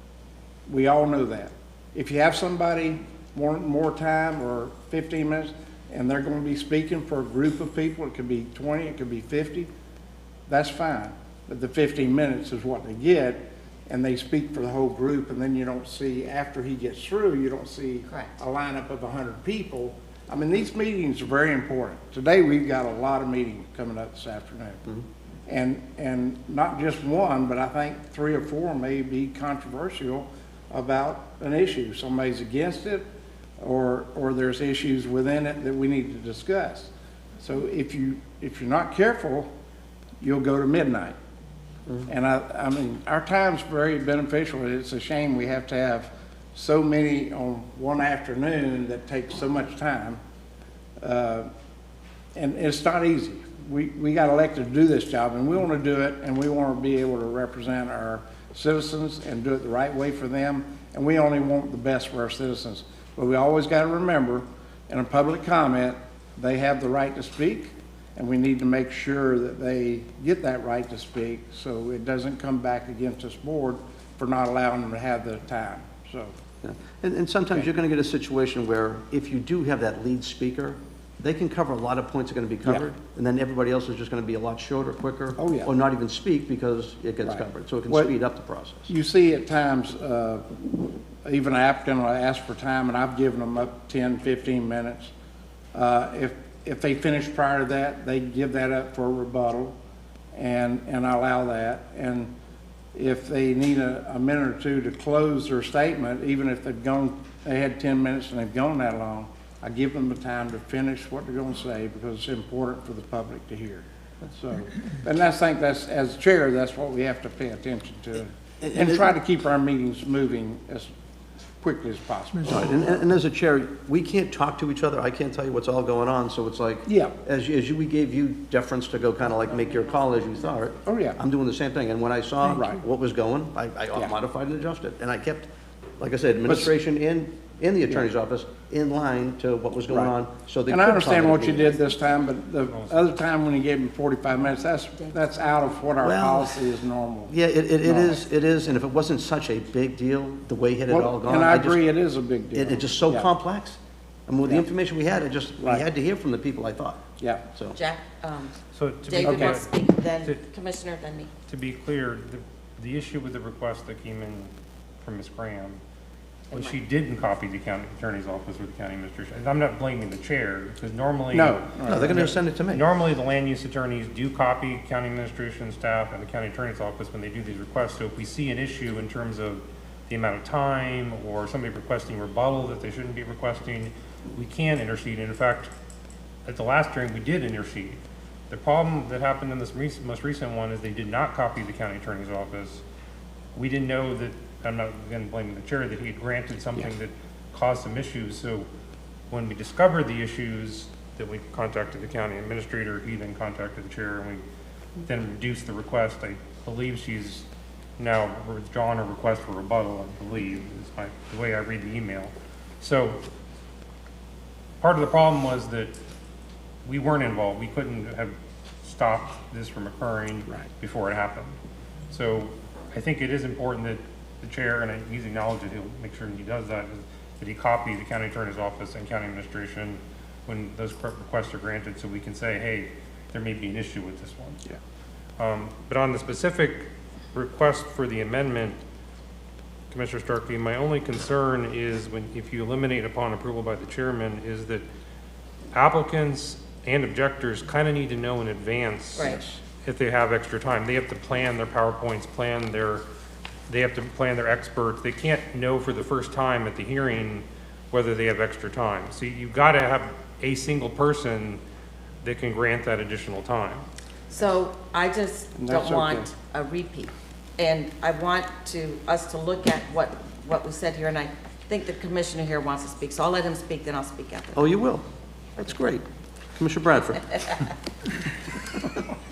Speaker 6: We all know that. If you have somebody want more time or 15 minutes and they're going to be speaking for a group of people, it could be 20, it could be 50, that's fine. But the 15 minutes is what they get, and they speak for the whole group, and then you don't see, after he gets through, you don't see a lineup of 100 people. I mean, these meetings are very important. Today, we've got a lot of meetings coming up this afternoon. And not just one, but I think 3 or 4 may be controversial about an issue. Somebody's against it, or there's issues within it that we need to discuss. So if you're not careful, you'll go to midnight. And I mean, our time's very beneficial. It's a shame we have to have so many on one afternoon that takes so much time. And it's not easy. We got elected to do this job, and we want to do it, and we want to be able to represent our citizens and do it the right way for them, and we only want the best for our citizens. But we always got to remember, in a public comment, they have the right to speak, and we need to make sure that they get that right to speak so it doesn't come back against this board for not allowing them to have the time. So,
Speaker 2: yeah. And sometimes you're going to get a situation where if you do have that lead speaker, they can cover a lot of points that are going to be covered, and then everybody else is just going to be a lot shorter, quicker, or not even speak because it gets covered. So it can speed up the process.
Speaker 6: You see at times, even an applicant will ask for time, and I've given them up 10, 15 minutes. If they finish prior to that, they give that up for a rebuttal, and I allow that. And if they need a minute or two to close their statement, even if they had 10 minutes and they've gone that long, I give them the time to finish what they're going to say because it's important for the public to hear. So, and I think that's, as chair, that's what we have to pay attention to, and try to keep our meetings moving as quickly as possible.
Speaker 2: Right. And as a chair, we can't talk to each other. I can't tell you what's all going on. So it's like, we gave you deference to go kind of like make your call as you thought.
Speaker 6: Oh yeah.
Speaker 2: I'm doing the same thing. And when I saw what was going, I modified and adjusted. And I kept, like I said, administration and the attorney's office in line to what was going
Speaker 6: Right.
Speaker 2: on, so they
Speaker 6: And I
Speaker 2: could
Speaker 6: understand
Speaker 2: comment
Speaker 6: what you
Speaker 2: immediately.
Speaker 6: did this time, but the other time when you gave them 45 minutes, that's out of what our
Speaker 2: Well,
Speaker 6: policy is normal.
Speaker 2: Yeah, it
Speaker 6: Normal.
Speaker 2: is, and if it wasn't such a big deal, the way it had
Speaker 6: Well,
Speaker 2: all gone.
Speaker 6: and I
Speaker 2: just-
Speaker 6: agree, it is a big deal.
Speaker 2: It's just so
Speaker 6: Yeah.
Speaker 2: complex. I mean, with the
Speaker 6: Yeah.
Speaker 2: information we had, we
Speaker 6: Right.
Speaker 2: had to hear from the people, I thought.
Speaker 6: Yeah.
Speaker 2: So,
Speaker 11: Jack,
Speaker 8: So to be
Speaker 11: David
Speaker 8: clear,
Speaker 11: wants to speak, then Commissioner, then me.
Speaker 8: to be clear, the issue with the request that came in from Ms. Graham was she didn't copy the county attorney's office or the county administration. And I'm not blaming the chair, because normally.
Speaker 2: No, they're gonna send it to me.
Speaker 8: Normally, the land use attorneys do copy county administration staff and the county attorney's office when they do these requests. So if we see an issue in terms of the amount of time or somebody requesting rebuttal that they shouldn't be requesting, we can intercede. And in fact, at the last hearing, we did intercede. The problem that happened in this most recent one is they did not copy the county attorney's office. We didn't know that, I'm not again blaming the chair, that he had granted something that caused some issues. So when we discovered the issues, that we contacted the county administrator, he then contacted the chair, and we then reduced the request. I believe she's now withdrawn her request for rebuttal, I believe, is the way I read the email. So part of the problem was that we weren't involved. We couldn't have stopped this from occurring before it happened. So I think it is important that the chair, and he's acknowledged that he'll make sure he does that, that he copy the county attorney's office and county administration when those requests are granted, so we can say, hey, there may be an issue with this one.
Speaker 6: Yeah.
Speaker 8: But on the specific request for the amendment, Commissioner Starkey, my only concern is if you eliminate upon approval by the chairman, is that applicants and objectors kind of need to know in advance if they have extra time. They have to plan their PowerPoints, they have to plan their experts. They can't know for the first time at the hearing whether they have extra time. So you've got to have a single person that can grant that additional time.
Speaker 11: So I just don't want a repeat. And I want us to look at what we said here, and I think the commissioner here wants to speak. So I'll let him speak, then I'll speak after.
Speaker 2: oh, you will. That's great. Commissioner Bradford.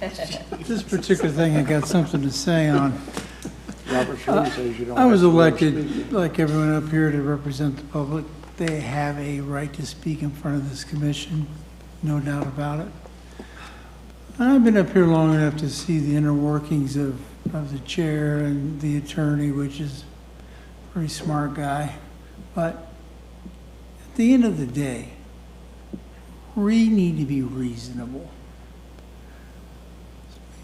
Speaker 15: This particular thing, I got something to say on.
Speaker 6: Robert Shirley says you don't.
Speaker 15: I was
Speaker 6: have to
Speaker 15: elected, like everyone up here, to represent the public. They have a right to speak in front of this commission, no doubt about it. And I've been up here long enough to see the inner workings of the chair and the attorney, which is a pretty smart guy. But at the end of the day, we need to be reasonable.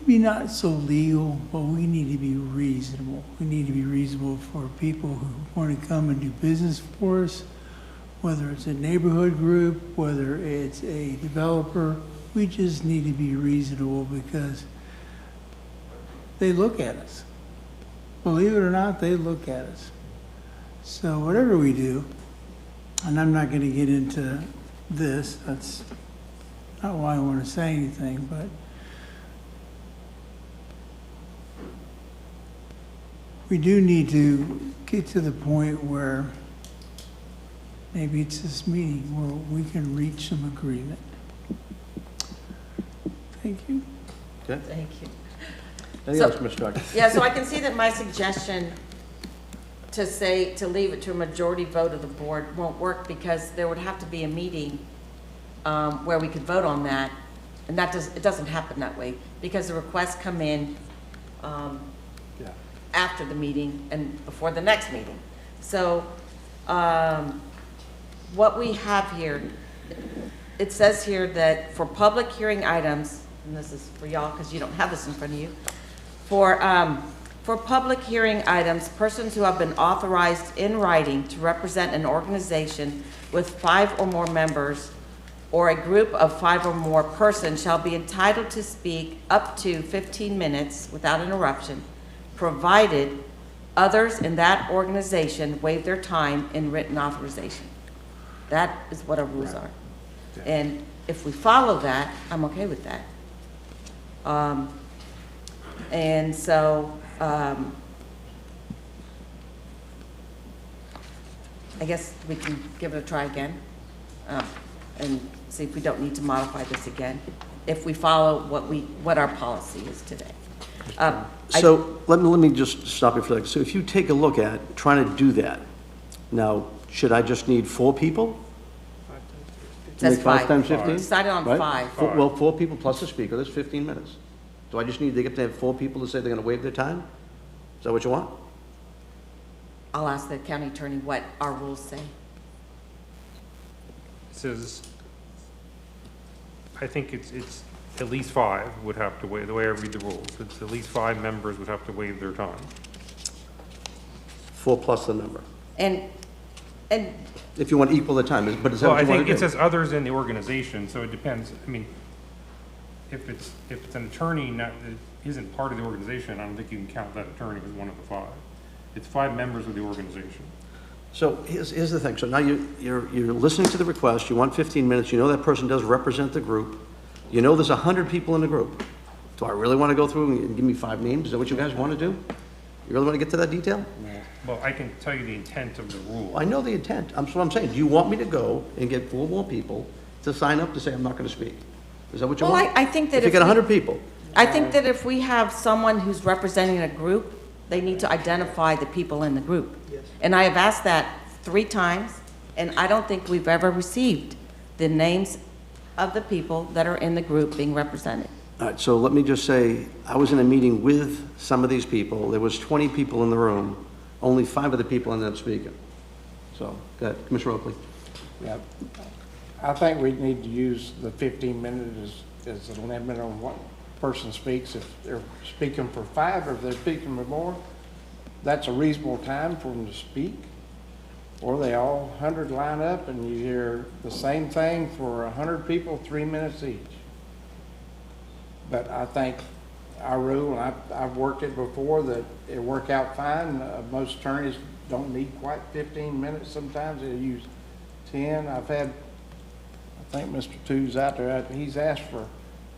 Speaker 15: Maybe not so legal, but we need to be reasonable. We need to be reasonable for people who want to come and do business for us, whether it's a neighborhood group, whether it's a developer. We just need to be reasonable because they look at us. Believe it or not, they look at us. So whatever we do, and I'm not going to get into this, that's not why I want to say anything, but we do need to get to the point where maybe it's this meeting where we can reach some agreement. Thank you.
Speaker 2: Okay.
Speaker 11: Thank you.
Speaker 2: Anything else, Mr. Starkey?
Speaker 11: Yeah, so I can see that my suggestion to leave it to a majority vote of the board won't work, because there would have to be a meeting where we could vote on that, and it doesn't happen that way, because the requests come in after the meeting and before the next meeting. So what we have here, it says here that for public hearing items, and this is for y'all because you don't have this in front of you, for public hearing items, persons who have been authorized in writing to represent an organization with 5 or more members or a group of 5 or more persons shall be entitled to speak up to 15 minutes without interruption, provided others in that organization waive their time in written authorization. That is what our rules are. And if we follow that, I'm okay with that. And so, I guess we can give it a try again and see if we don't need to modify this again, if we follow what our policy is today.
Speaker 2: So let me just stop you for a second. So if you take a look at trying to do that, now, should I just need 4 people?
Speaker 11: Says
Speaker 2: Make 5
Speaker 11: 5.
Speaker 2: times 15?
Speaker 11: Decided on
Speaker 2: Right?
Speaker 11: 5.
Speaker 2: Well, 4 people plus a speaker, that's 15 minutes. Do I just need, they get to have 4 people to say they're going to waive their time? Is that what you want?
Speaker 11: I'll ask the county attorney what our rules say.
Speaker 8: It says, I think it's at least 5 would have to waive, the way I read the rules, it's at least 5 members would have to waive their time.
Speaker 2: 4 plus the number.
Speaker 11: And
Speaker 2: If you want to equal the time, but is that
Speaker 8: Well,
Speaker 2: what
Speaker 8: I
Speaker 2: you want
Speaker 8: think
Speaker 2: to
Speaker 8: it
Speaker 2: do?
Speaker 8: says others in the organization, so it depends. I mean, if it's an attorney that isn't part of the organization, I don't think you can count that attorney as one of the 5. It's 5 members of the organization.
Speaker 2: So here's the thing. So now you're listening to the request, you want 15 minutes, you know that person does represent the group, you know there's 100 people in the group. Do I really want to go through and give me 5 names? Is that what you guys want to do? You really want to get to that detail?
Speaker 8: Well, I can tell you the intent of the rule.
Speaker 2: I know the intent. That's what I'm saying. Do you want me to go and get 4 more people to sign up to say I'm not going to speak? Is that what you
Speaker 11: Well,
Speaker 2: want?
Speaker 11: I think that
Speaker 2: if you get 100 people.
Speaker 11: I think that if we have someone who's representing a group, they need to identify the people in the group.
Speaker 14: Yes.
Speaker 11: And I have asked that 3 times, and I don't think we've ever received the names of the people that are in the group being represented.
Speaker 2: All right, so let me just say, I was in a meeting with some of these people. There was 20 people in the room. Only 5 of the people ended up speaking. So, go ahead, Commissioner Oakley.
Speaker 6: Yeah, I think we need to use the 15 minutes as a limit on what person speaks. If they're speaking for 5 or if they're speaking for more, that's a reasonable time for them to speak. Or they all 100 line up and you hear the same thing for 100 people, 3 minutes each. But I think our rule, and I've worked it before, that it worked out fine. Most attorneys don't need quite 15 minutes sometimes. They use 10. I've had, I think Mr. Two's out there, he's asked for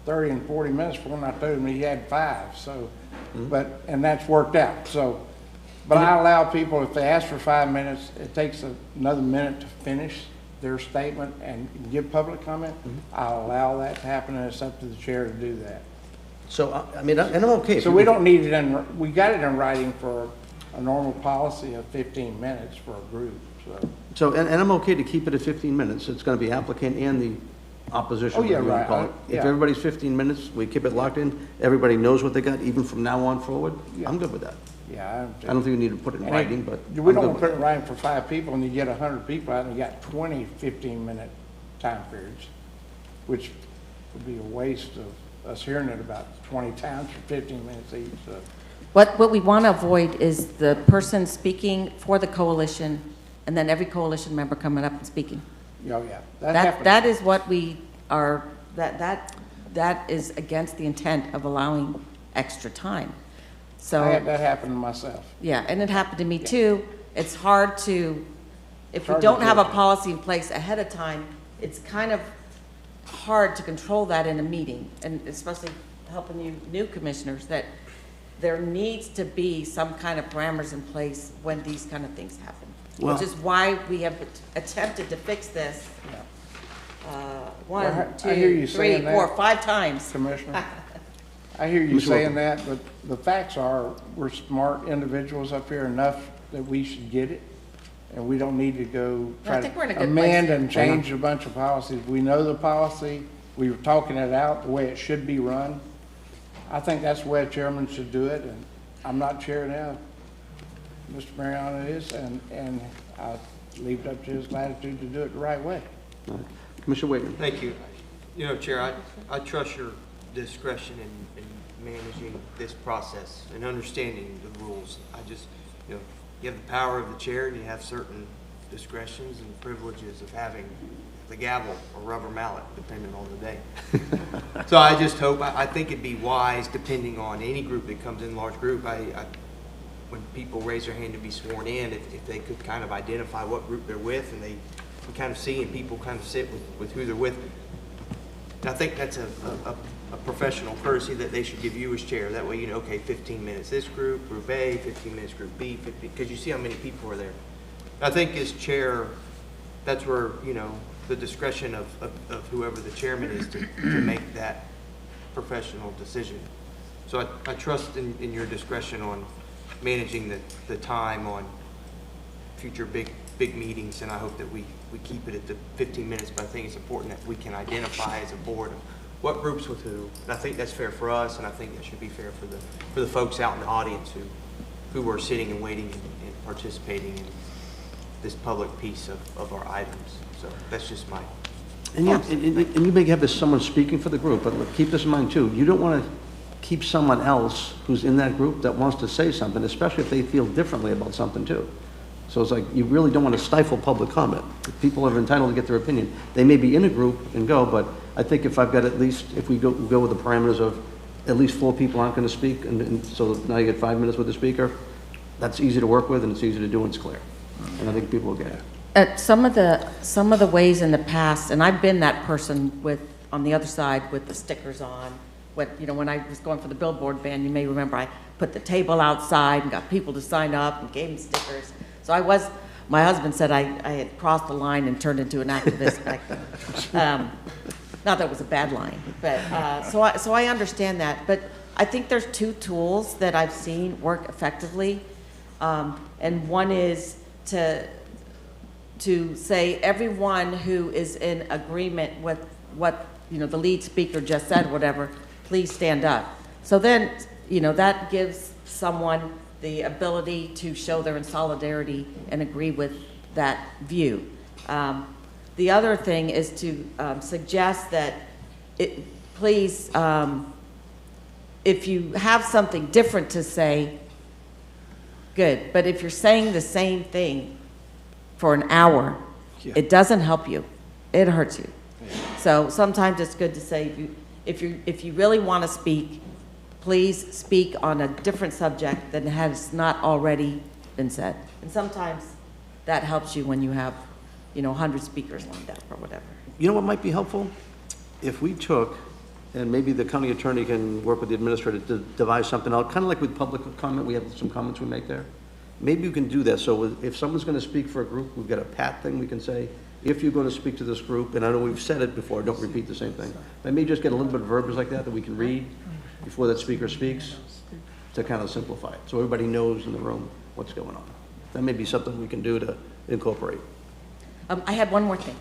Speaker 6: 30 and 40 minutes for when I told him he had 5. So, and that's worked out. So, but I allow people, if they ask for 5 minutes, it takes another minute to finish their statement and give public comment. I'll allow that to happen, and it's up to the chair to do that.
Speaker 2: So, I mean, and I'm okay.
Speaker 6: So we don't need it in, we got it in writing for a normal policy of 15 minutes for a group, so.
Speaker 2: So, and I'm okay to keep it at 15 minutes. It's going to be applicant and the opposition.
Speaker 6: Oh, yeah,
Speaker 2: whatever you wanna
Speaker 6: right.
Speaker 2: call it. If
Speaker 6: Yeah.
Speaker 2: everybody's 15 minutes, we keep it locked in, everybody knows what they got, even from now on forward,
Speaker 6: Yeah.
Speaker 2: I'm good with that.
Speaker 6: Yeah.
Speaker 2: I don't think we need to put it in
Speaker 6: And
Speaker 2: writing, but
Speaker 6: we
Speaker 2: I'm
Speaker 6: don't
Speaker 2: good
Speaker 6: want
Speaker 2: with
Speaker 6: to put it
Speaker 2: that.
Speaker 6: in writing for 5 people, and you get 100 people out, and you got 20 15-minute time periods, which would be a waste of us hearing it about 20 times for 15 minutes each, so.
Speaker 11: What we want to avoid is the person speaking for the coalition, and then every coalition member coming up and speaking.
Speaker 6: Oh, yeah, that happens.
Speaker 11: That is what we are, that is against the intent of allowing extra time. So.
Speaker 6: I had that happen to myself.
Speaker 11: Yeah, and it happened to me too. It's hard to, if we
Speaker 6: Hard to
Speaker 11: don't have a
Speaker 6: judge.
Speaker 11: policy in place ahead of time, it's kind of hard to control that in a meeting, and especially helping you new commissioners, that there needs to be some kind of parameters in place when these kind of things happen.
Speaker 2: Well-
Speaker 11: Which is why we have attempted to fix this,
Speaker 6: Well, I
Speaker 11: 1,
Speaker 6: hear
Speaker 11: 2,
Speaker 6: you
Speaker 11: 3,
Speaker 6: saying that,
Speaker 11: 4, 5 times.
Speaker 6: Commissioner. I hear you
Speaker 2: Commissioner
Speaker 6: saying that, but the facts are, we're smart individuals up here enough that we should get it, and we don't need to go
Speaker 11: I
Speaker 6: try
Speaker 11: think we're in a
Speaker 6: to
Speaker 11: good
Speaker 6: amend
Speaker 11: place.
Speaker 6: and change a bunch of policies. We know the policy, we were talking it out the way it should be run. I think that's the way a chairman should do it, and I'm not chair now. Mr. Mariano is, and I leave it up to his latitude to do it the right way.
Speaker 2: All right. Commissioner Waitman.
Speaker 14: Thank you. You know, Chair, I trust your discretion in managing this process and understanding the rules. I just, you know, you have the power of the chair and you have certain discretions and privileges of having the gavel or rubber mallet, depending on the day. So I just hope, I think it'd be wise, depending on any group that comes in, large group, when people raise their hand to be sworn in, if they could kind of identify what group they're with, and they can kind of see, and people kind of sit with who they're with. And I think that's a professional courtesy that they should give you as chair. That way, you know, okay, 15 minutes this group, group A, 15 minutes group B, 50, because you see how many people are there. I think as chair, that's where, you know, the discretion of whoever the chairman is to make that professional decision. So I trust in your discretion on managing the time on future big big meetings, and I hope that we keep it at the 15 minutes, but I think it's important that we can identify as a board what groups with who. And I think that's fair for us, and I think that should be fair for the folks out in the audience who are sitting and waiting and participating in this public piece of our items. So that's just my...
Speaker 2: And you may have someone speaking for the group, but look, keep this in mind too. You don't want to keep someone else who's in that group that wants to say something, especially if they feel differently about something too. So it's like, you really don't want to stifle public comment. People are entitled to get their opinion. They may be in a group and go, but I think if I've got at least, if we go with the parameters of at least 4 people aren't going to speak, and so now you get 5 minutes with the speaker, that's easy to work with and it's easy to do and it's clear. And I think people will get it.
Speaker 11: Some of the ways in the past, and I've been that person on the other side with the stickers on. When I was going for the billboard ban, you may remember I put the table outside and got people to sign up and gave them stickers. So my husband said I had crossed the line and turned into an activist back then. Not that it was a bad line, but so I understand that. But I think there's 2 tools that I've seen work effectively, and one is to say everyone who is in agreement with what the lead speaker just said, whatever, please stand up. So then that gives someone the ability to show they're in solidarity and agree with that view. The other thing is to suggest that please, if you have something different to say, good. But if you're saying the same thing for an hour, it doesn't help you. It hurts you. So sometimes it's good to say, if you really want to speak, please speak on a different subject than has not already been said. And sometimes that helps you when you have 100 speakers lined up or whatever.
Speaker 2: You know what might be helpful? If we took, and maybe the county attorney can work with the administrator to devise something out, kind of like with public comment, we have some comments we make there. Maybe you can do that. So if someone's going to speak for a group, we've got a pat thing we can say, if you're going to speak to this group, and I know we've said it before, don't repeat the same thing. But maybe just get a little bit of verbiage like that we can read before that speaker speaks to kind of simplify it. So everybody knows in the room what's going on. That may be something we can do to incorporate.
Speaker 11: I had one more thing.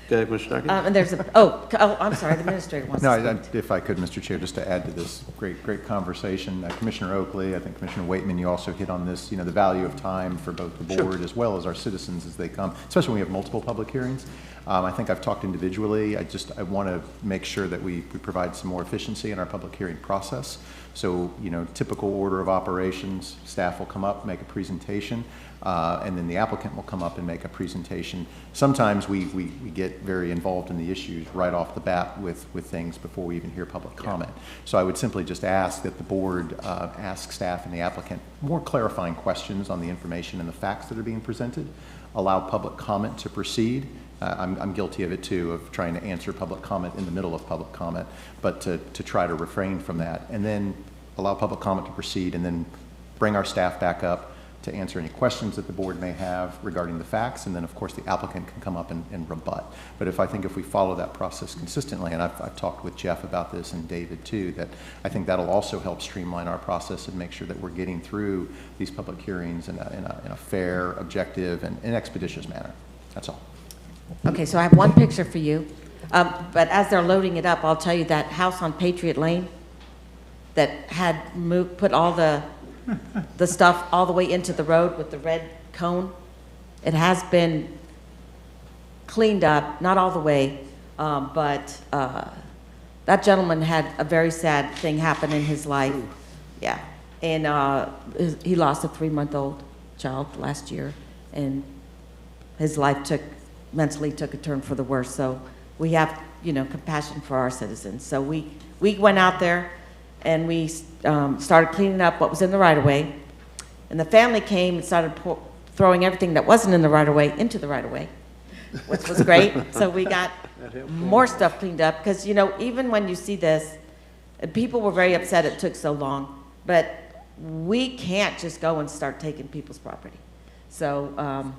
Speaker 2: Go ahead, Commissioner Starkey.
Speaker 11: And there's I'm sorry, the administrator wants to speak.
Speaker 7: If I could, Mr. Chair, just to add to this great conversation, Commissioner Oakley, I think Commissioner Waitman, you also hit on this, the value of time for both the board as well as our citizens as they come, especially when we have multiple public hearings. I think I've talked individually. I want to make sure that we provide some more efficiency in our public hearing process. So, typical order of operations, staff will come up, make a presentation, and then the applicant will come up and make a presentation. Sometimes we get very involved in the issues right off the bat with things before we even hear public comment. So I would simply just ask that the board ask staff and the applicant more clarifying questions on the information and the facts that are being presented, allow public comment to proceed. I'm guilty of it too, of trying to answer public comment in the middle of public comment, but to try to refrain from that, and then allow public comment to proceed, and then bring our staff back up to answer any questions that the board may have regarding the facts, and then of course the applicant can come up and rebut. But I think if we follow that process consistently, and I've talked with Jeff about this and David too, that I think that'll also help streamline our process and make sure that we're getting through these public hearings in a fair, objective, and expeditious manner. That's all.
Speaker 11: Okay, so I have one picture for you, but as they're loading it up, I'll tell you that house on Patriot Lane that had put all the stuff all the way into the road with the red cone, it has been cleaned up, not all the way, but that gentleman had a very sad thing happen in his life. Yeah, and he lost a 3-month-old child last year, and his life mentally took a turn for the worse. So we have, compassion for our citizens. So we went out there and we started cleaning up what was in the right-of-way. And the family came and started throwing everything that wasn't in the right-of-way into the right-of-way, which was great. So we got more stuff cleaned up because, even when you see this, people were very upset it took so long. But we can't just go and start taking people's property. So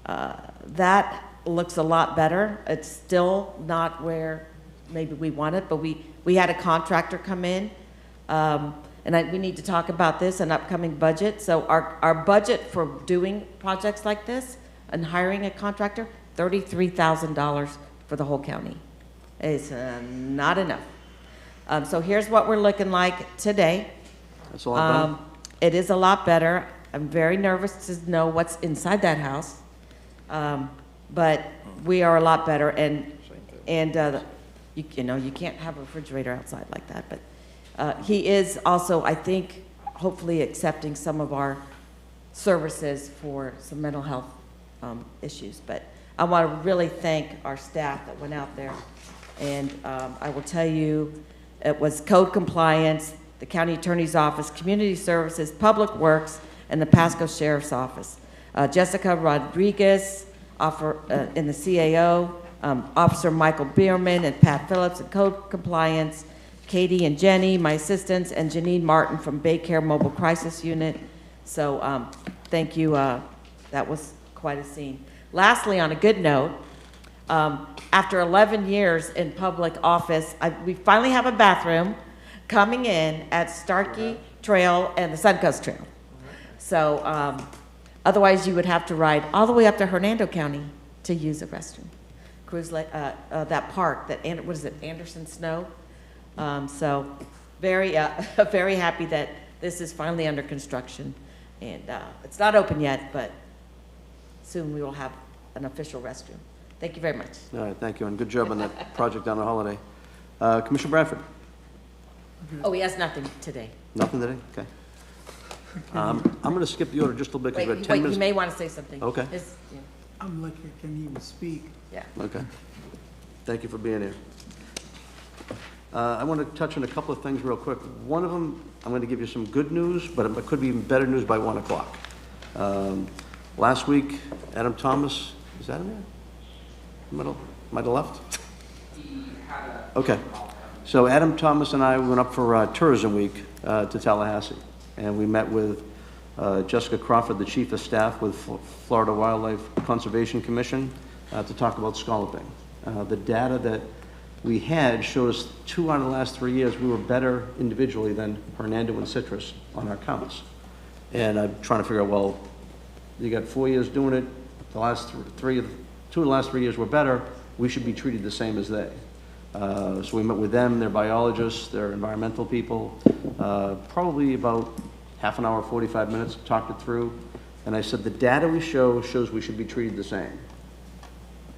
Speaker 11: that looks a lot better. It's still not where maybe we want it, but we had a contractor come in, and we need to talk about this, an upcoming budget. So our budget for doing projects like this and hiring a contractor, $33,000 for the whole county. It's not enough. So here's what we're looking like today.
Speaker 2: That's a lot better.
Speaker 11: It is a lot better. I'm very nervous to know what's inside that house. But we are a lot better, and you know, you can't have a refrigerator outside like that. But he is also, I think, hopefully accepting some of our services for some mental health issues. But I want to really thank our staff that went out there. And I will tell you, it was code compliance, the county attorney's office, community services, public works, and the Pasco Sheriff's Office. Jessica Rodriguez in the CAO, Officer Michael Bierman and Pat Phillips in code compliance, Katie and Jenny, my assistants, and Janine Martin from Baycare Mobile Crisis Unit. So thank you. That was quite a scene. Lastly, on a good note, after 11 years in public office, we finally have a bathroom coming in at Starkey Trail and the Suncoast Trail. So otherwise you would have to ride all the way up to Hernando County to use a restroom. Cruise that park, what is it, Anderson Snow? So very, very happy that this is finally under construction. And it's not open yet, but soon we will have an official restroom. Thank you very much.
Speaker 2: All right, thank you, and good job on that project down the Holiday. Commissioner Bradford?
Speaker 11: Oh, he has nothing today.
Speaker 2: Nothing today? Okay. I'm going to skip the order just a little bit because we're at 10 minutes.
Speaker 11: You may want to say something.
Speaker 2: Okay.
Speaker 15: I'm lucky I can't even speak.
Speaker 11: Yeah.
Speaker 2: Okay. Thank you for being here. I want to touch on a couple of things real quick. One of them, I'm going to give you some good news, but it could be even better news by 1 o'clock. Last week, Adam Thomas, is that in there? Middle? Might have left? Okay. So Adam Thomas and I went up for Tourism Week to Tallahassee, and we met with Jessica Crawford, the Chief of Staff with Florida Wildlife Conservation Commission, to talk about scalloping. The data that we had showed us 2 out of the last 3 years we were better individually than Hernando and Citrus on our counts. And I'm trying to figure out, well, you got 4 years doing it, the last 2 of the last 3 years were better, we should be treated the same as they. So we met with them, their biologists, their environmental people, probably about half an hour, 45 minutes, talked it through. And I said, the data we shows we should be treated the same.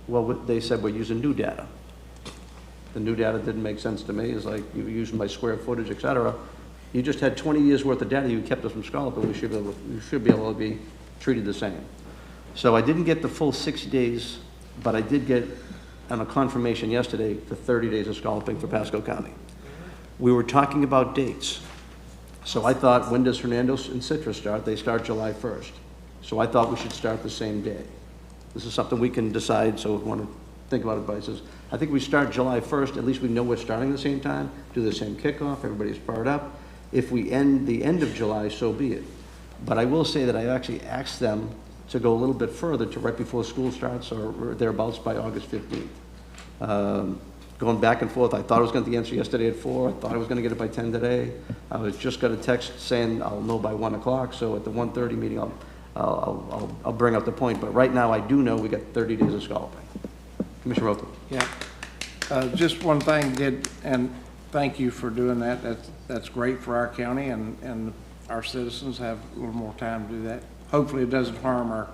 Speaker 2: Well, they said, we're using new data. The new data didn't make sense to me. It's like, you were using my square footage, et cetera. You just had 20 years worth of data you kept us from scalloping. We should be able to be treated the same. So I didn't get the full 60 days, but I did get a confirmation yesterday for 30 days of scalloping for Pasco County. We were talking about dates. So I thought, when does Hernando and Citrus start? They start July 1st. So I thought we should start the same day. This is something we can decide, so if we want to think about it, but I think we start July 1st, at least we know we're starting at the same time, do the same kickoff, everybody's fired up. If we end the end of July, so be it. But I will say that I actually asked them to go a little bit further to right before school starts or thereabouts by August 15th. Going back and forth, I thought I was going to get the answer yesterday at 4. I thought I was going to get it by 10 today. I was just got a text saying I'll know by 1 o'clock. So at the 1:30 meeting, I'll bring up the point. But right now, I do know we got 30 days of scalloping. Commissioner Rothman.
Speaker 6: Yeah. Just one thing, and thank you for doing that. That's great for our county, and our citizens have a little more time to do that. Hopefully, it doesn't harm our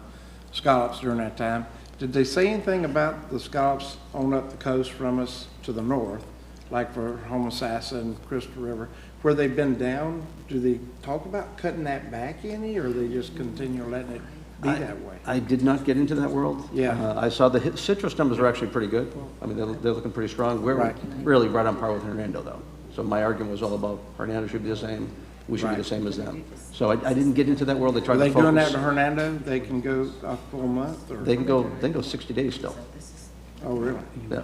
Speaker 6: scallops during that time. Did they say anything about the scallops on up the coast from us to the north, like for Homosassa and Crystal River, where they've been down? Do they talk about cutting that back any, or they just continue letting it be that way?
Speaker 2: I did not get into that world.
Speaker 6: Yeah.
Speaker 2: I saw the citrus numbers are actually pretty good. I mean, they're looking pretty strong. We're really right on par with Hernando, though. So my argument was all about Hernando should be the same. We should be the same as them. So I didn't get into that world. They tried to focus.
Speaker 6: Are they doing that to Hernando? They can go a full month? Or?
Speaker 2: They can go 60 days still.
Speaker 6: Oh, really?
Speaker 2: Yeah.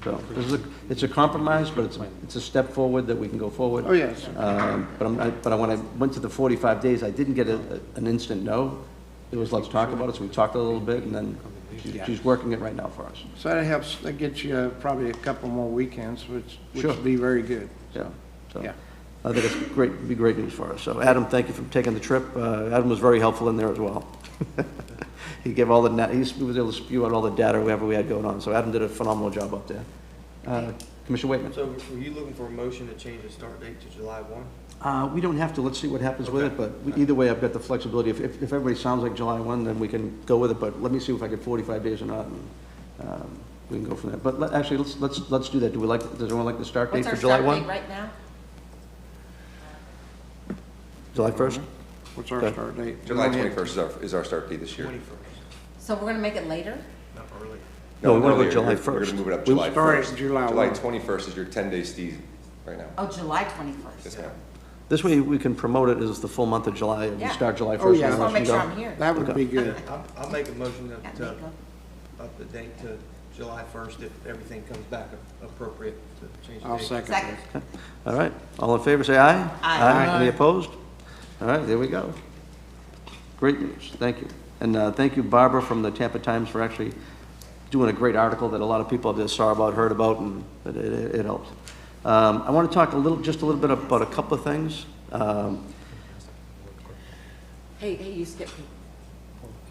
Speaker 2: So it's a compromise, but it's a step forward that we can go forward.
Speaker 6: Oh, yes.
Speaker 2: But when I went to the 45 days, I didn't get an instant no. It was let's talk about it. So we talked a little bit, and then she's working it right now for us.
Speaker 6: So that helps. That gets you probably a couple more weekends, which
Speaker 2: Sure.
Speaker 6: would be very good.
Speaker 2: Yeah. So.
Speaker 6: Yeah.
Speaker 2: I think it's great, it'd be great news for us. So Adam, thank you for taking the trip. Adam was very helpful in there as well. He gave all the, he was able to spew out all the data we had going on. So Adam did a phenomenal job up there. Commissioner Waitman.
Speaker 14: So were you looking for a motion to change the start date to July 1?
Speaker 2: We don't have to. Let's see what happens with it, but either way, I've got the flexibility. If everybody sounds like July 1, then we can go with it, but let me see if I get 45 days or not, and we can go from there. But actually, let's do that. Does everyone like the start date for July 1?
Speaker 11: What's our start date right now?
Speaker 2: July 1st?
Speaker 6: What's our start date?
Speaker 3: July 21st is our start date this year. 21st.
Speaker 11: So we're going to make it later?
Speaker 14: Not early.
Speaker 2: No, we want to go
Speaker 3: earlier.
Speaker 2: July
Speaker 3: We're going
Speaker 2: 1st.
Speaker 3: to move it up
Speaker 2: We
Speaker 3: July
Speaker 6: started
Speaker 3: 1st.
Speaker 6: July
Speaker 3: July
Speaker 6: 1.
Speaker 3: 21st is your 10-day season right now.
Speaker 11: Oh, July 21st.
Speaker 3: Yes, ma'am.
Speaker 2: This way, we can promote it as the full month of July, and we
Speaker 11: Yeah.
Speaker 2: start July 1st.
Speaker 6: Oh, yeah.
Speaker 2: and
Speaker 11: Just want to make
Speaker 2: the
Speaker 11: sure
Speaker 2: rest
Speaker 11: I'm
Speaker 2: can
Speaker 11: here.
Speaker 6: That would
Speaker 2: Okay.
Speaker 6: be good.
Speaker 14: I'll make a motion
Speaker 11: Yeah,
Speaker 14: to
Speaker 11: make
Speaker 14: up the date to July 1st if everything comes back appropriate to change the
Speaker 6: I'll
Speaker 14: date.
Speaker 6: second
Speaker 11: Second.
Speaker 6: that.
Speaker 2: All right. All in favor, say aye.
Speaker 11: Aye.
Speaker 2: Any opposed? All right, there we go. Great news. Thank you. And thank you, Barbara, from the Tampa Times, for actually doing a great article that a lot of people have just saw about, heard about, and it helps. I want to talk just a little bit about a couple of things.
Speaker 11: Hey, you skipped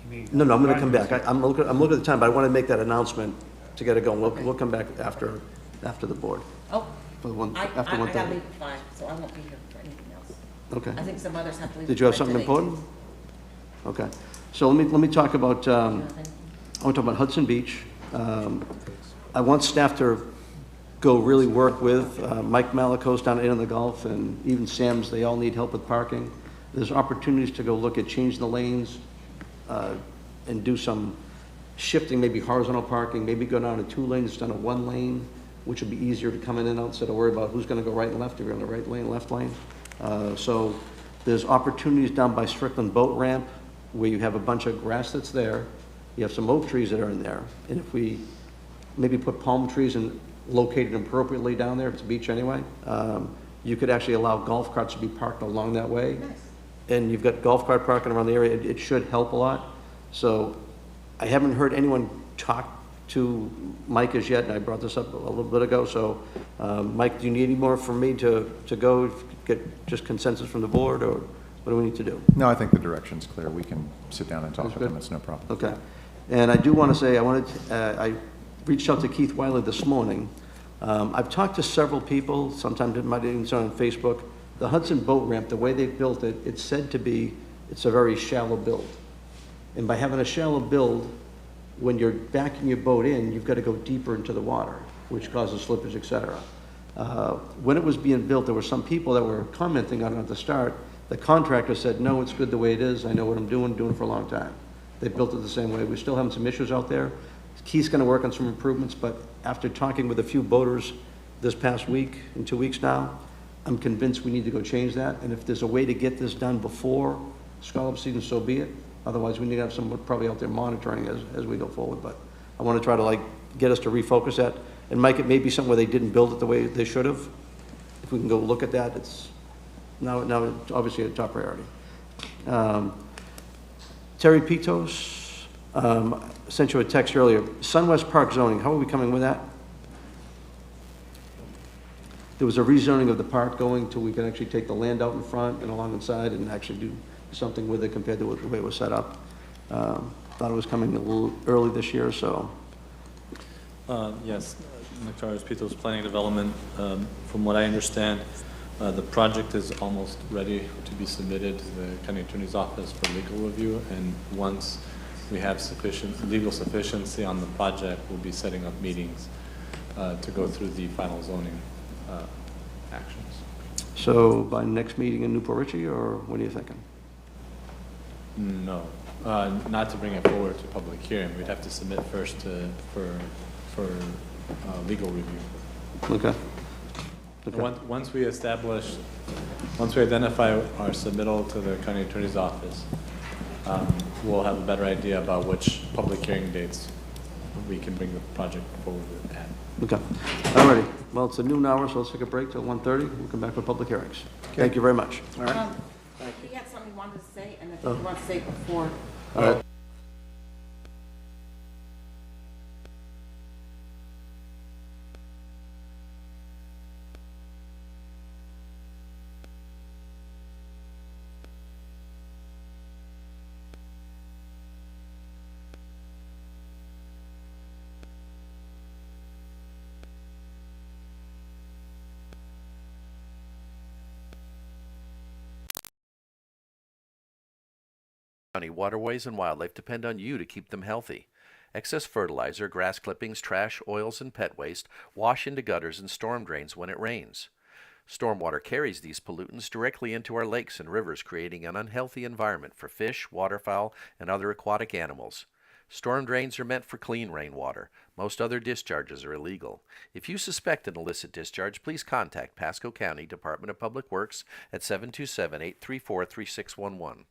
Speaker 11: me.
Speaker 2: No, I'm going to come back. I'm looking at the time, but I want to make that announcement to get it going. We'll come back after the board.
Speaker 11: Oh,
Speaker 2: For the one,
Speaker 11: I
Speaker 2: after
Speaker 11: gotta
Speaker 2: 1:30.
Speaker 11: leave at 5, so I won't be here for anything else.
Speaker 2: Okay.
Speaker 11: I think some others have to leave.
Speaker 2: Did you have
Speaker 11: at 5
Speaker 2: something
Speaker 11: today,
Speaker 2: important?
Speaker 11: too.
Speaker 2: Okay. So let me talk about, I
Speaker 11: Nothing.
Speaker 2: want to talk about Hudson Beach. I want staff to go really work with Mike Malikos down at In the Gulf, and even Sam's, they all need help with parking. There's opportunities to go look at changing the lanes and do some shifting, maybe horizontal parking, maybe go down to 2 lanes instead of 1 lane, which would be easier to come in and out instead of worry about who's going to go right and left, if you're on the right lane, left lane. So there's opportunities down by Strickland Boat Ramp where you have a bunch of grass that's there. You have some oak trees that are in there. And if we maybe put palm trees and locate it appropriately down there, it's a beach anyway, you could actually allow golf carts to be parked along that way.
Speaker 11: Nice.
Speaker 2: And you've got golf cart parking around the area. It should help a lot. So I haven't heard anyone talk to Mike as yet, and I brought this up a little bit ago. So, Mike, do you need any more from me to go get just consensus from the board, or what do we need to do?
Speaker 7: No, I think the direction's clear. We can sit down and talk
Speaker 2: That's
Speaker 7: with them.
Speaker 2: good.
Speaker 7: It's no problem.
Speaker 2: Okay. And I do want to say, I reached out to Keith Wiley this morning. I've talked to several people, sometimes it might even be on Facebook. The Hudson Boat Ramp, the way they built it, it's said to be, it's a very shallow build. And by having a shallow build, when you're backing your boat in, you've got to go deeper into the water, which causes slippage, et cetera. When it was being built, there were some people that were commenting on it at the start. The contractor said, no, it's good the way it is. I know what I'm doing it for a long time. They built it the same way. We're still having some issues out there. Keith's going to work on some improvements, but after talking with a few boaters this past week and 2 weeks now, I'm convinced we need to go change that. And if there's a way to get this done before scallop season, so be it. Otherwise, we need to have someone probably out there monitoring as we go forward. But I want to try to get us to refocus that. And Mike, it may be somewhere they didn't build it the way they should have. If we can go look at that, it's now it's obviously a top priority. Terry Pitos, sent you a text earlier. Sunwest Park zoning, how are we coming with that? There was a rezoning of the park going till we can actually take the land out in front and along the side and actually do something with it compared to the way it was set up. Thought it was coming a little early this year, so.
Speaker 1: Yes, Nectarius Pitos Planning Development. From what I understand, the project is almost ready to be submitted to the County Attorney's Office for legal review, and once we have sufficient legal sufficiency on the project, we'll be setting up meetings to go through the final zoning actions.
Speaker 2: So by next meeting in Newport Richey, or what are you thinking?
Speaker 1: No, not to bring it forward to public hearing. We'd have to submit first for legal review.
Speaker 2: Okay.
Speaker 1: Once we identify our submittal to the County Attorney's Office, we'll have a better idea about which public hearing dates we can bring the project forward at.
Speaker 2: Okay. All righty. Well, it's a noon hour, so let's take a break till 1:30. We'll come back for public hearings. Okay. Thank you very much.
Speaker 11: He had something he wanted to say, and if he wants to say it before.
Speaker 2: All right.
Speaker 9: County waterways and wildlife depend on you to keep them healthy. Excess fertilizer, grass clippings, trash, oils, and pet waste wash into gutters and storm drains when it rains. Stormwater carries these pollutants directly into our lakes and rivers, creating an unhealthy environment for fish, waterfowl, and other aquatic animals. Storm drains are meant for clean rainwater. Most other discharges are illegal. If you suspect an illicit discharge, please contact Pasco County Department of Public Works at 727-834-3611.